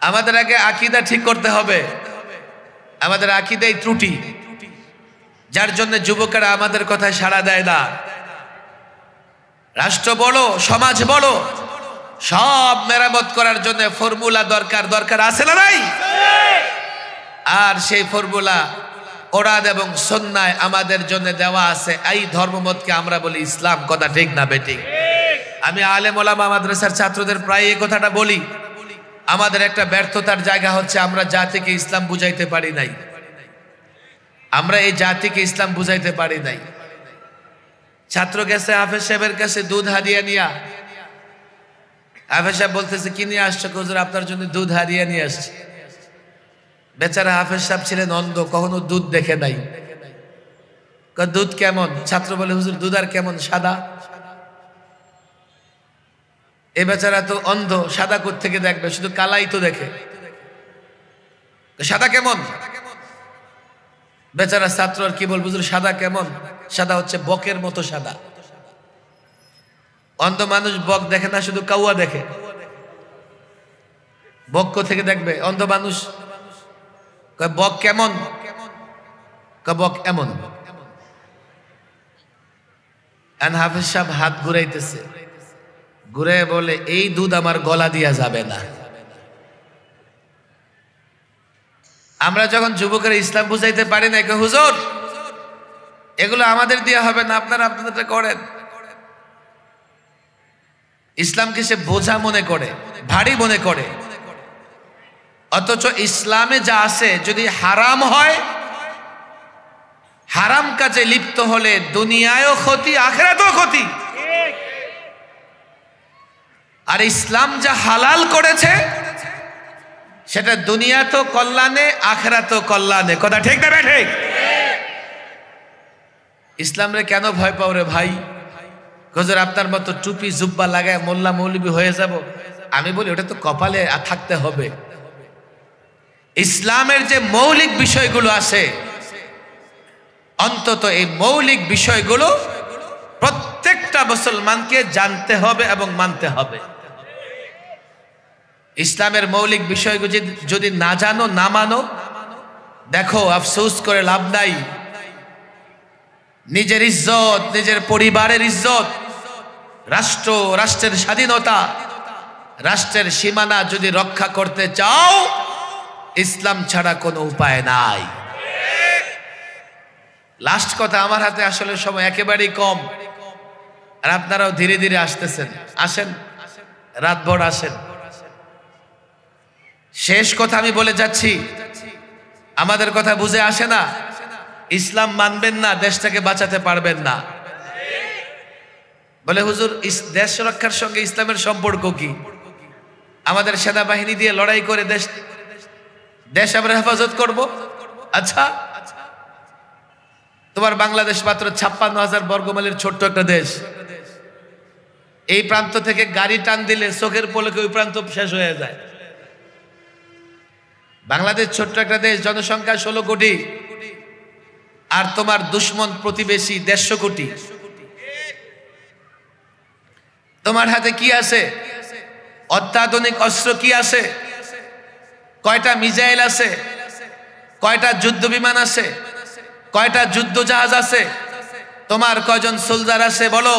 আমাদের আগে আকীদা ঠিক করতে হবে। আমাদের আকীদাই ত্রুটি, যার জন্য যুবকেরা আমাদের কথায় সাড়া দেয় না। রাষ্ট্র বলো, সমাজ বলো, সব মেরামত করার জন্য ফর্মুলা দরকার আছে না নাই? আর সেই ফর্মুলা কোরআন এবং সুন্নাহয় আমাদের জন্য দেওয়া আছে। এই ধর্মমতকে আমরা বলি ইসলাম। কথা ঠিক না বেঠিক? আমি আলেম ওলামা মাদ্রাসার ছাত্রদের প্রায় এই কথাটা বলি। আমাদের একটা ব্যর্থতার জায়গা হচ্ছে আমরা জাতিকে ইসলাম বুঝাইতে পারি নাই। আমরা এই জাতিকে ইসলাম বুঝাইতে পারি নাই। ছাত্র গেছে হাফেজ সাহেবের কাছে দুধ হাদিয়া নিয়া, হাফেজ সাহেব বলতেছে কি নিয়ে আসছো? হুজুর আপনার জন্য দুধ হাদিয়া নিয়ে আসছে। বেচারা হাফেজ সাহেব ছিলেন অন্ধ, কখনো দুধ দেখে নাই। দুধ কেমন? ছাত্র বলে হুজুর দুধ আর কেমন, সাদা। এ বেচারা তো অন্ধ, সাদা কোত্থেকে দেখবে, শুধু কালাই তো দেখে, সাদা কেমন? বেচারা ছাত্র আর কি বলবো, হুজুর সাদা কেমন? সাদা হচ্ছে বকের মতো সাদা। অন্ধ মানুষ বক দেখে না, শুধু কাউয়া দেখে। বক কোথেকে দেখবে অন্ধ মানুষ? বক কেমন? বক এমন। হাফেজ সাহেব হাত ঘুরাইতেছে, ঘুরে বলে এই দুধ আমার গলা দিয়া যাবে না। আমরা যখন যুবকেরা ইসলাম বুঝাইতে পারি না, হুজুর এগুলো আমাদের দিয়া হবে না, আপনারা আপনাদেরটা করেন। ইসলামকে সে বোঝা মনে করে, ভারী মনে করে। অথচ ইসলামে যা আছে যদি হারাম হয়, হারাম কাজে লিপ্ত হলে দুনিয়ায়ও ক্ষতি, আখিরাতেও ক্ষতি। আর ইসলাম যা হালাল করেছে সেটা দুনিয়াতেও কল্যাণে, আখিরাতেও কল্যাণে। কথা ঠিক না ঠিক? ইসলামরে কেন ভয় পাও রে ভাই? হুজুর আপনার মতো টুপি জুব্বা লাগায় মোল্লা মৌলবি হয়ে যাব। আমি বলি ওটা তো কপালে থাকতে হবে। ইসলামের যে মৌলিক বিষয়গুলো আছে, অন্তত এই মৌলিক বিষয়গুলো প্রত্যেকটা মুসলমানকে জানতে হবে এবং মানতে হবে। ইসলামের মৌলিক বিষয়গুলো যদি না জানো, না মানো, দেখো আফসোস করে লাভ নাই। নিজের ইজ্জত, নিজের পরিবারের ইজ্জত, রাষ্ট্রের স্বাধীনতা, রাষ্ট্রের সীমানা যদি রক্ষা করতে চাও, ইসলাম ছাড়া কোনো উপায় নাই। লাস্ট কথা, আমার হাতে আসলে সময় একেবারেই কম, আর আপনারাও ধীরে ধীরে আসতেছেন। আসেন, রাতভর আসেন। শেষ কথা আমি বলে যাচ্ছি, আমাদের কথা বুঝে আসে না? ইসলাম মানবেন না, দেশটাকে বাঁচাতে পারবেন না। বলে হুজুর দেশ রক্ষার সঙ্গে ইসলামের সম্পর্ক কি? আমাদের সেনাবাহিনী দিয়ে লড়াই করে দেশ আমরা হেফাজত করব। আচ্ছা, তোমার বাংলাদেশ মাত্র 56,000 বর্গমাইলের ছোট্ট একটা দেশ। এই প্রান্ত থেকে গাড়ি টান দিলে চোখের পলকে ওই প্রান্ত শেষ হয়ে যায়। বাংলাদেশ ছোট্ট একটা দেশ, জনসংখ্যা 16 কোটি, আর তোমার দুশ্মন প্রতিবেশী 150 কোটি। তোমার হাতে কি আছে? অত্যাধুনিক অস্ত্র কি আছে? কয়টা মিসাইল আছে? কয়টা যুদ্ধ বিমান আছে? কয়টা যুদ্ধ জাহাজ আছে? তোমার কয়জন সোলজার আছে বলো?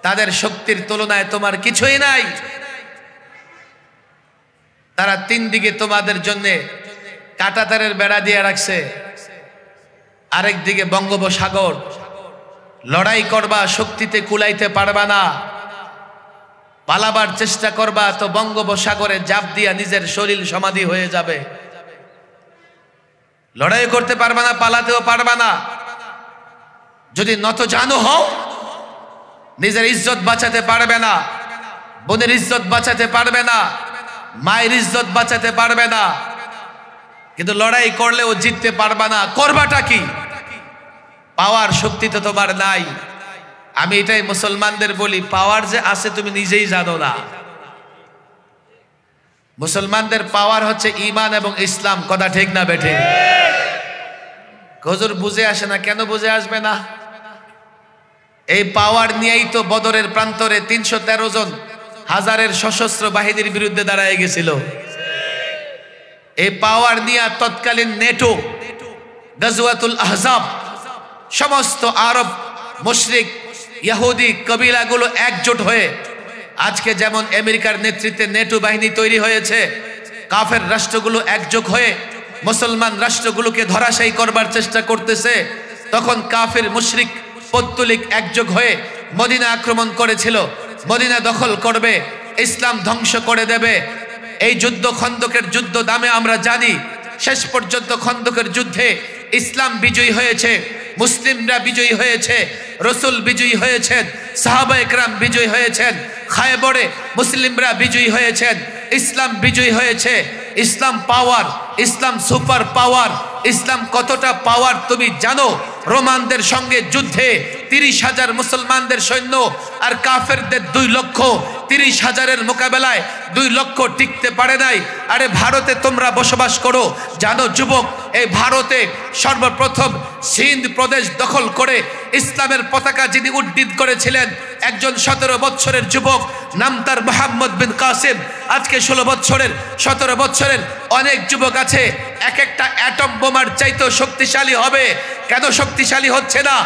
তাদের শক্তির তুলনায় তোমার কিছুই নাই। তারা 3 দিকে তোমাদের জন্য কাঁটাতারের বেড়া দিয়ে রাখছে, আরেক দিকে বঙ্গোপসাগর। লড়াই করবা, শক্তিতে কুলাইতে পারবা না। পালাবার চেষ্টা করবা তো বঙ্গোপসাগরে জাপ দিয়া নিজের শরীর সমাধি হয়ে যাবে। লড়াই করতে পারবা না, পালাতেও পারবা না। যদি নতজানু হও, নিজের ইজ্জত বাঁচাতে পারবে না, বোনের ইজ্জত বাঁচাতে পারবে না, মায়ের ইজ্জত বাঁচাতে পারবে না। কিন্তু লড়াই করলেও জিততে পারবা না। করবাটা কি? পাওয়ার শক্তি তো তোমার নাই। আমি এটাই মুসলমানদের বলি, পাওয়ার যে আছে তুমি নিজেই জানো না। মুসলমানদের পাওয়ার হচ্ছে ঈমান এবং ইসলাম। কথা ঠিক না বেঠে? হুজুর বুঝে আসে না। কেন বুঝে আসবে না? এই পাওয়ার নিয়েই তো বদরের প্রান্তরে 313 জন হাজারের সশস্ত্র বাহিনীর বিরুদ্ধে দাঁড়ায় গেছিল। এই পাওয়ার নিয়ে তৎকালীন নেটো, গজওয়াতুল আহজাব, সমস্ত আরব মুশরিক ইহুদি কবিলাগুলো একজোট হয়ে আজকে যেমন আমেরিকার নেতৃত্বে নেটো বাহিনী তৈরি হয়েছে, কাফের রাষ্ট্রগুলো একজোট হয়ে মুসলমান রাষ্ট্রগুলোকে ধরাশায়ী করবার চেষ্টা করতেছে, তখন কাফের মুশরিক পৌত্তলিক একজোট হয়ে মদিনা আক্রমণ করেছিল। মদিনা দখল করবে, ইসলাম ধ্বংস করে দেবে। এই যুদ্ধ খন্দকের যুদ্ধ নামে আমরা জানি। শেষ পর্যন্ত খন্দকের যুদ্ধে ইসলাম বিজয়ী হয়েছে, মুসলিমরা বিজয়ী হয়েছে, রসুল বিজয়ী হয়েছেন, সাহাবা একরাম বিজয়ী হয়েছেন, খায়বরে মুসলিমরা বিজয়ী হয়েছেন, ইসলাম বিজয়ী হয়েছে। ইসলাম পাওয়ার, ইসলাম সুপার পাওয়ার। ইসলাম কতটা পাওয়ার তুমি জানো? রোমানদের সঙ্গে যুদ্ধে 30,000 মুসলমানদের সৈন্য আর কাফেরদের 2 লক্ষ, 30,000-এর মোকাবেলায় 2 লক্ষ টিকতে পারে নাই। আরে ভারতে তোমরা বসবাস করো, জানো যুবক, এই ভারতে সর্বপ্রথম সিন্ধ প্রদেশ দখল করে ইসলামের পতাকা যিনি উড্ডীন করেছিলেন, একজন 17 বছরের যুবক, নাম তার মোহাম্মদ বিন কাসিম। আজকে 16 বছরের, 17 বছরের অনেক যুবক আছে, এক একটা অ্যাটম বোমার চাইতেও শক্তিশালী হবে। কেন শক্তিশালী হচ্ছে না?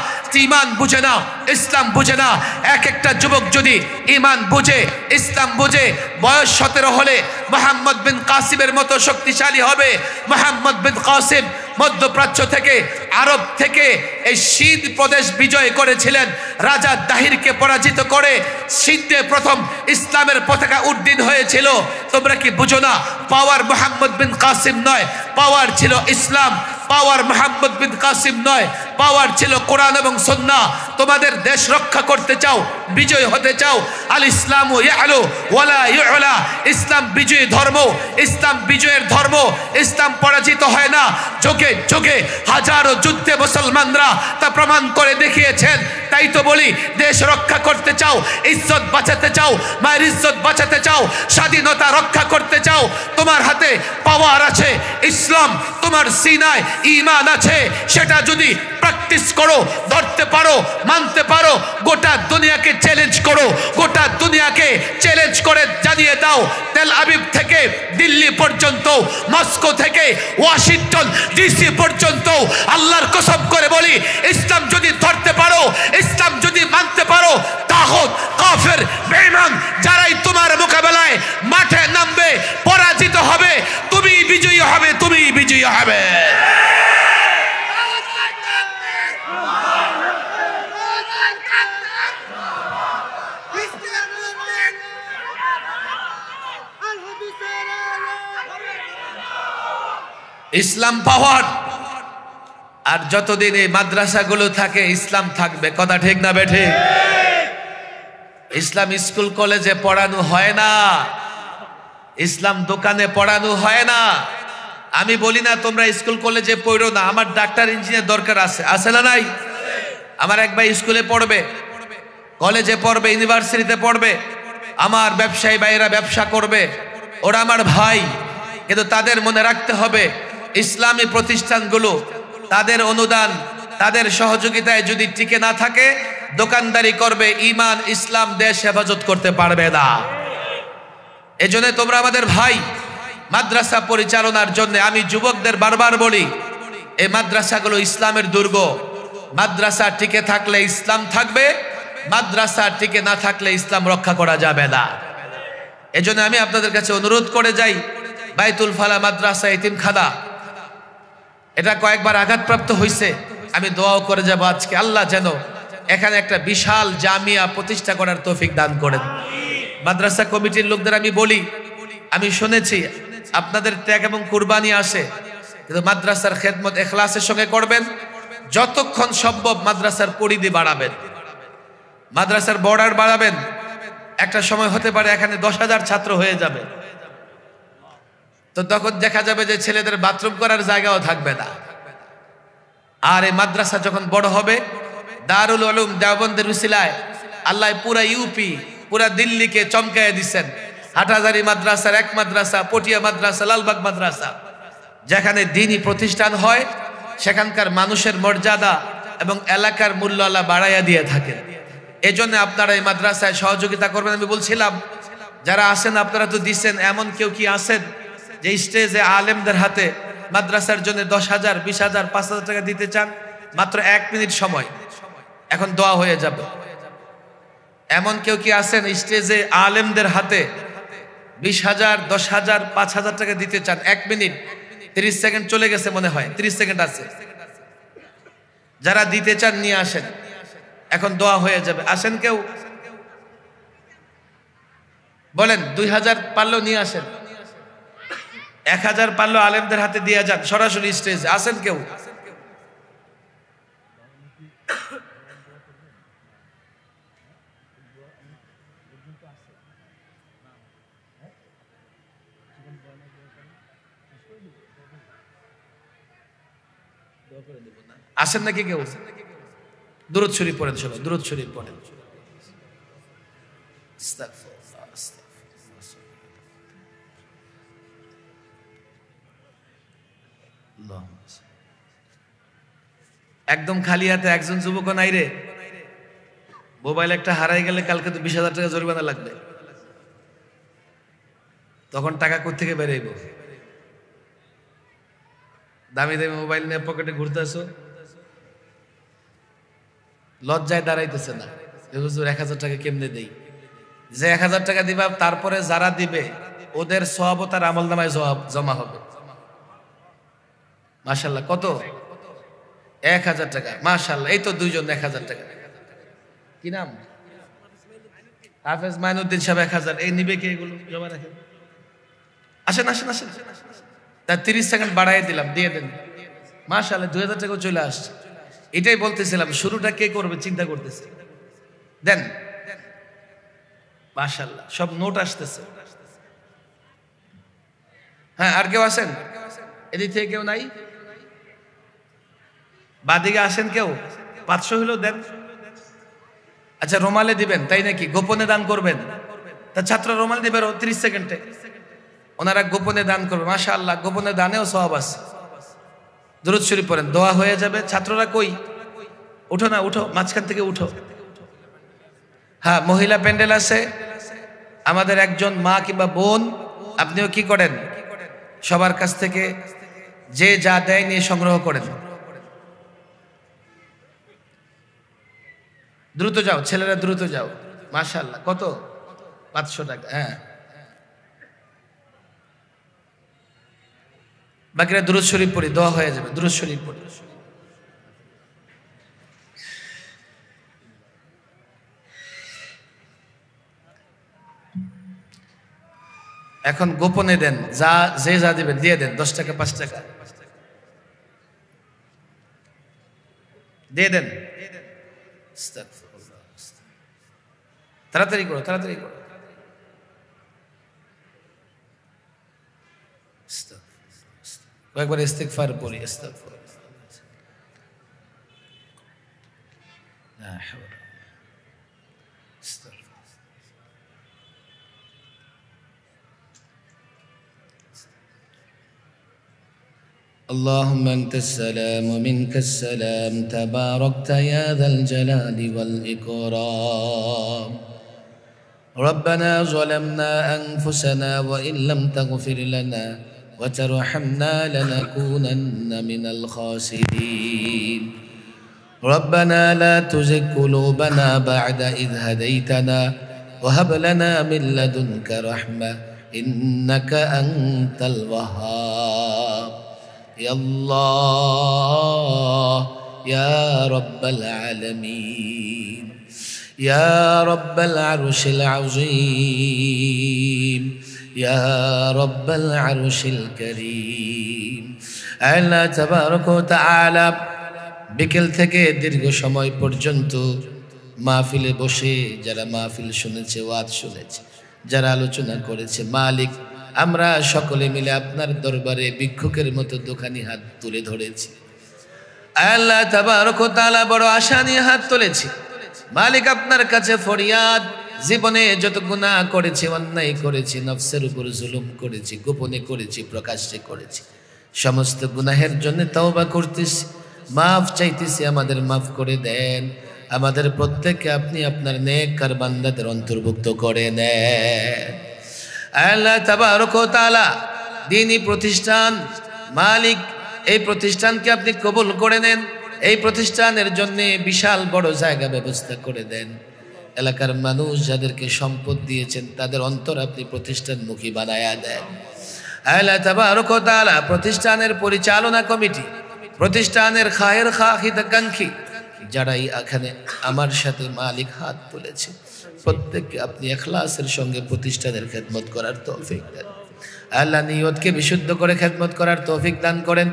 ইমান বুঝে না, ইসলাম বুঝে না। এক একটা যুবক যদি ইমান বুঝে, ইসলাম বুঝে, বয়স 17 হলে মোহাম্মদ বিন কাসিমের মতো শক্তিশালী হবে। মোহাম্মদ বিন কাসিম মধ্যপ্রাচ্য থেকে, আরব থেকে এই সিন্ধ প্রদেশ বিজয় করেছিলেন। রাজা দাহিরকে পরাজিত করে সিন্ধে প্রথম ইসলামের পতাকা উড্ডীন হয়েছিল। তোমরা কি বুঝো না? পাওয়ার মোহাম্মদ বিন কাসিম নয়, পাওয়ার ছিল ইসলাম। পাওয়ার মোহাম্মদ বিন কাসিম নয়, পাওয়ার ছিল কোরআন এবং সুন্নাহ। তোমাদের দেশ রক্ষা করতে চাও, বিজয় হতে চাও, আল ইসলামু ইয়ালু ওয়ালা ইউলা। ইসলাম বিজয়ী ধর্ম, ইসলাম বিজয়ের ধর্ম। ইসলাম পরাজিত হয় না। যোগে যোগে হাজারো যুদ্ধে মুসলমানরা তা প্রমাণ করে দেখিয়েছেন। তাই তো বলি, দেশ রক্ষা করতে চাও, ইজ্জত বাঁচাতে চাও, মায়ের ইজ্জত বাঁচাতে চাও, স্বাধীনতা রক্ষা করতে চাও, তোমার হাতে পাওয়ার আছে, ইসলাম তোমার সিনায় ঈমান আছে। সেটা যদি প্র্যাকটিস করো, ধরতে পারো, মানতে পারো, গোটা দুনিয়াকে চ্যালেঞ্জ করো, গোটা দুনিয়াকে চ্যালেঞ্জ করে জানিয়ে দাও, তেল আবিব থেকে দিল্লি পর্যন্ত, মস্কো থেকে ওয়াশিংটন ডিসি পর্যন্ত, আল্লাহর কসম করে বলি, ইসলাম যদি ধরতে পারো, ইসলাম যদি মানতে পারো, তাগুত, কাফের, বেঈমান যারাই তোমার মোকাবেলায় মাঠে নামবে, পরাজিত হবে। তুমি বিজয়ী হবে, তুমি বিজয়ী হবে। ইসলাম পাওয়ার। আর যতদিন এই মাদ্রাসাগুলো থাকে, ইসলাম থাকবে। কথা ঠিক না বেঠে? ইসলাম স্কুল কলেজে পড়ানো হয় না, ইসলাম দোকানে পড়ানো হয় না। আমি বলি না তোমরা স্কুল কলেজে পড়ো না, আমার ডাক্তার ইঞ্জিনিয়ার দরকার আছে, আছে না নাই? আমার এক ভাই স্কুলে পড়বে, কলেজে পড়বে, ইউনিভার্সিটিতে পড়বে, আমার ব্যবসায়ী ভাইয়েরা ব্যবসা করবে, ওরা আমার ভাই। কিন্তু তাদের মনে রাখতে হবে, ইসলামী প্রতিষ্ঠানগুলো তাদের অনুদান, তাদের সহযোগিতায় যদি টিকে না থাকে, দোকানদারি করবে, ঈমান ইসলাম দেশ হেফাজত করতে পারবে না। এজন্য তোমরা আমাদের ভাই। মাদ্রাসা পরিচালনার জন্য আমি যুবকদের বারবার বলি, এই মাদ্রাসাগুলো ইসলামের দুর্গ। মাদ্রাসা টিকে থাকলে ইসলাম থাকবে, মাদ্রাসা টিকে না থাকলে ইসলাম রক্ষা করা যাবে না। এজন্য আমি আপনাদের কাছে অনুরোধ করে যাই, বাইতুল ফালা মাদ্রাসা এতিমখানা, এটা কয়েকবার আঘাতপ্রাপ্ত হয়েছে। আমি দোয়াও করে যাব আজকে, আল্লাহ যেন এখানে একটা বিশাল জামিয়া প্রতিষ্ঠা করার তৌফিক দান করেন। মাদ্রাসা কমিটির লোকদের আমি বলি, আমি শুনেছি আপনাদের ত্যাগ এবং কুরবানি আসে, কিন্তু মাদ্রাসার খেদমত ইখলাসের সঙ্গে করবেন। যতক্ষণ সম্ভব মাদ্রাসার পরিধি বাড়াবেন, মাদ্রাসার বর্ডার বাড়াবেন। একটা সময় হতে পারে এখানে 10,000 ছাত্র হয়ে যাবে, তো তখন দেখা যাবে যে ছেলেদের বাথরুম করার জায়গাও থাকবে না। আর এই মাদ্রাসা যখন বড় হবে, দারুল উলুম দেওবন্দের উসিলায় আল্লাহ পুরা ইউপি, পুরা দিল্লিকে চমকায় দিচ্ছেন। হাটহাজারী মাদ্রাসার এক মাদ্রাসা, পটিয়া মাদ্রাসা, লালবাগ মাদ্রাসা, যেখানে দ্বীনি প্রতিষ্ঠান হয়, সেখানকার মানুষের মর্যাদা এবং এলাকার মূল্য আল্লাহ বাড়াইয়া দিয়ে থাকেন। এজন্য আপনারা এই মাদ্রাসায় সহযোগিতা করবেন। আমি বলছিলাম, যারা আসেন আপনারা তো দিচ্ছেন, এমন কেউ কি আসেন যে স্টেজে আলেমদের হাতে মাদ্রাসার জন্য 10,000, 20,000, 5,000 টাকা দিতে চান, মাত্র 1 মিনিট সময়, এখন দোয়া হয়ে যাবে। এমন কেউ কি আছেন স্টেজে আলেমদের হাতে 20,000, 10,000, 5,000 টাকা দিতে চান? 1 মিনিট 30 সেকেন্ড চলে গেছে মনে হয়, 30 সেকেন্ড আছে। যারা দিতে চান নিয়ে আসেন, এখন দোয়া হয়ে যাবে। আসেন কেউ, বলেন 2,000 পারলেও নিয়ে আসেন, 1,000 পারলেও আলেমদের হাতে দিয়ে যান সরাসরি স্টেজে। আসেন কেউ? আসেন নাকি কেউ? দুরূদ শরীফ পড়েন সবাই, দুরূদ শরীফ পড়েন। একদম খালি হাতে একজন যুবক নাই রে, মোবাইল একটা হারাই গেলে কালকে তো 20,000 টাকা জরিমানা লাগবে। তখন টাকা কোত্থেকে বেরোইব? দামি দামি মোবাইল নিয়ে পকেটে ঘুরতে আসো, লজ্জায় দাঁড়াইতেছে না, হুজুর 1,000 টাকা কেমনে দেই? যে 1,000 টাকা দিবা, তারপরে যারা দিবে ওদের সওয়াব তার আমল নামায় জমা হবে। মাশাআল্লাহ, কত? 1,000 টাকা। মাশাআল্লাহ, এই তো 2 জন 1,000 টাকা। কি নাম? হাফেজ মাইনুদ্দিন সাহেব 1,000। এই নিবে কে? এগুলো জমা রাখেন। আসেন আসেন আসেন, তার 30 সেকেন্ড বাড়াই দিলাম, দিয়ে দেন। মাশাআল্লাহ, 2,000 টাকা চলে আসছে। এটাই বলতেছিলাম, শুরুটা কে করবে চিন্তা করতেছে। দেন। মাশাআল্লাহ, সব নোট আসতেছে। হ্যাঁ, আর কেউ আসেন? এদিক থেকে কেউ নাই? বাদিকে আসেন কেউ? 500 হলেও দেন। আচ্ছা, রোমালে দিবেন তাই নাকি? গোপনে দান করবেন? তা ছাত্র রোমাল দিবেন 30 সেকেন্ডে, ওনারা গোপনে দান করবে। মাশাআল্লাহ, গোপনে দানেও সওয়াব আছে। দুরূদ শরীফ পড়েন, দোয়া হয়ে যাবে। ছাত্ররা কই? উঠো না, উঠো, মাঝখান থেকে উঠো। হ্যাঁ, মহিলা প্যান্ডেল আছে, আমাদের একজন মা কিংবা বোন, আপনিও কি করেন? সবার কাছ থেকে যে যা দেয় নিয়ে সংগ্রহ করেন। দ্রুত যাও ছেলেরা, দ্রুত যাও। মাশাআল্লাহ, কত? 500 টাকা। হ্যাঁ, বাকিরা দুরূদ শরীফ পড়ি, দোয়া হয়ে যাবে। দুরূদ শরীফ পড়ি। এখন গোপনে দেন, যে যা দিবেন দিয়ে দেন। 10 টাকা, 5 টাকা দিয়ে দেন। তাড়াতাড়ি করো, তাড়াতাড়ি করো। কয়েকবার ইস্তিগফার পড়ি। আস্তাগফিরুল্লাহ। اللهم أنت السلام ومنك السلام، تباركت يا ذا الجلال والإكرام. ربنا ظلمنا أنفسنا وإن لم تغفر لنا وترحمنا لنكونن من الخاسرين. ربنا لا تزغ قلوبنا بعد إذ هديتنا وهب لنا من لدنك رحمة إنك أنت الوهاب. يا الله يا رب العالمين، يا رب العرش العظيم، يا رب العرش الكريم। আল্লাহ তাবারক ওয়া তাআলা বিকেল থেকে দীর্ঘ সময় পর্যন্ত মাহফিলে বসে যারা মাহফিল শুনেছে, ওয়াজ শুনেছে, যারা আলোচনা করেছে, মালিক আমরা সকলে মিলে আপনার দরবারে ভিক্ষুকের মতো দোকানি হাত তুলে ধরেছি। আল্লাহ তাবারক ওয়া তাআলা বড় আশা নিয়ে হাত তুলেছি। মালিক আপনার কাছে ফরিয়াদ, জীবনে যত গুনাহ করেছি, অন্যায় করেছি, নফসের উপর জুলুম করেছি, গোপনে করেছি, প্রকাশ্যে করেছি, সমস্ত গুনাহের জন্য তওবা করতেছি, মাফ চাইতেছি, আমাদের মাফ করে দেন। আমাদের প্রত্যেককে আপনি আপনার নেককার বান্দাদের অন্তর্ভুক্ত করে নেন। আল্লাহ তাবারক ওয়া তাআলা দ্বীনি প্রতিষ্ঠান মালিক, এই প্রতিষ্ঠানকে আপনি কবুল করে নেন। এই প্রতিষ্ঠানের জন্য বিশাল বড় জায়গা ব্যবস্থা করে দেন। এলাকার মানুষ যাদেরকে সম্পদ দিয়েছেন তাদের অন্তর আপনি প্রতিষ্ঠানমুখী বানায়া দেন। আল্লাহ তাবারক ওয়া তাআলা প্রতিষ্ঠানের পরিচালনা কমিটি, প্রতিষ্ঠানের খায়ের হিতাকাঙ্ক্ষী যারাই এখানে আমার সাথে মালিক হাত তুলেছে, প্রত্যেককে আপনি ইখলাসের সঙ্গে প্রতিষ্ঠানের খেদমত করার তৌফিক দেন। আল্লাহ নিয়তকে বিশুদ্ধ করে খেদমত করার তৌফিক দান করেন।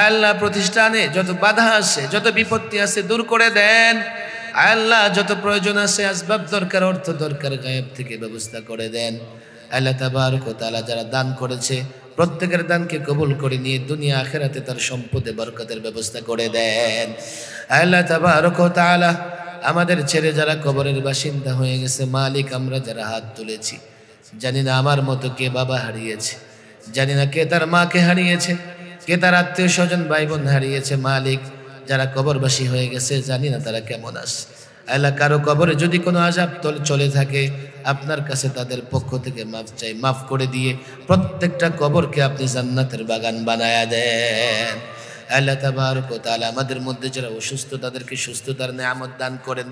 আল্লাহ প্রতিষ্ঠানে যত বাধা আছে, যত বিপত্তি আছে দূর করে দেন। আল্লাহ যত প্রয়োজন আছে, আসবাব দরকার, অর্থ দরকার, গায়েব থেকে ব্যবস্থা করে দেন। আল্লাহ তাবারক ওয়া তাআলা যারা দান করেছে প্রত্যেকের দানকে কবুল করে নিয়ে দুনিয়া আখিরাতে তার সম্পদে বরকতের ব্যবস্থা করে দেন। আল্লাহ তাবারক ওয়া তাআলা আমাদের ছেড়ে যারা কবরের বাসিন্দা হয়ে গেছে মালিক, আমরা যারা হাত তুলেছি, জানি না আমার মতো কে বাবা হারিয়েছে, জানি না কে তার মাকে হারিয়েছে, কে তার আত্মীয় স্বজন ভাই বোন হারিয়েছে। মালিক যারা কবরবাসী হয়ে গেছে জানি না তারা কেমন আছে। আল্লাহ কারো কবরে যদি কোনো আযাব চলে থাকে আপনার কাছে তাদের পক্ষ থেকে মাফ চাই, মাফ করে দিয়ে প্রত্যেকটা কবরকে আপনি জান্নাতের বাগান বানায়া দেন। আল্লাহ তাবারক ওয়া তাআলা আমাদের মধ্যে যারা অসুস্থ তাদেরকে সুস্থতার নেয়ামত দান করেন।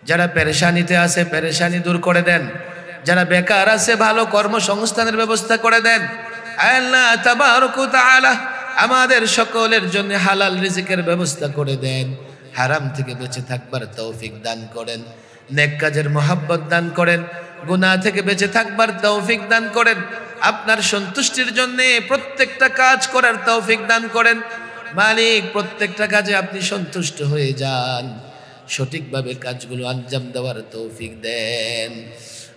যারা পেরেশানিতে আছে পেরেশানি দূর করে দেন। যারা বেকার আছে ভালো কর্মসংস্থানের ব্যবস্থা করে দেন। আল্লাহ তাবারক ওয়া তাআলা আমাদের সকলের জন্য হালাল রিজিকের ব্যবস্থা করে দেন। হারাম থেকে বেঁচে থাকবার তৌফিক দান করেন। নেক কাজের মহব্বত দান করেন। গুনাহ থেকে বেঁচে থাকবার তৌফিক দান করেন। আপনার সন্তুষ্টির জন্য প্রত্যেকটা কাজ করার তৌফিক দান করেন। মালিক প্রত্যেকটা কাজে আপনি সন্তুষ্ট হয়ে যান, সঠিকভাবে কাজগুলো আঞ্জাম দেওয়ার তৌফিক দেন।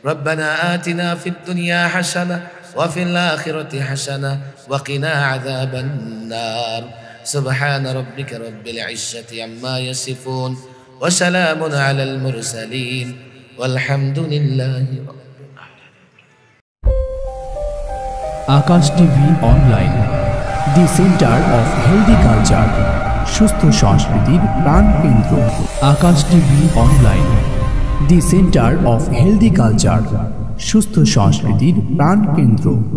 রব্বানা আতিনা ফিদ দুনিয়া হাসানা ওয়া ফিল আখিরাতি হাসানা ওয়া কিনা আযাবান নার। সুবহানা রাব্বিকা রাব্বিল ইজ্জাতি আম্মা ইয়াসিফুন ওয়া সালামুন আলাল মুরসালিন ওয়ালহামদুলিল্লাহি রাব্বিল আলামিন। Akash TV online, the centre of healthy culture, সুস্থ সংস্কৃতির প্রাণ কেন্দ্র। Akash TV online, the centre of healthy culture, সুস্থ সংস্কৃতির প্রাণ কেন্দ্র।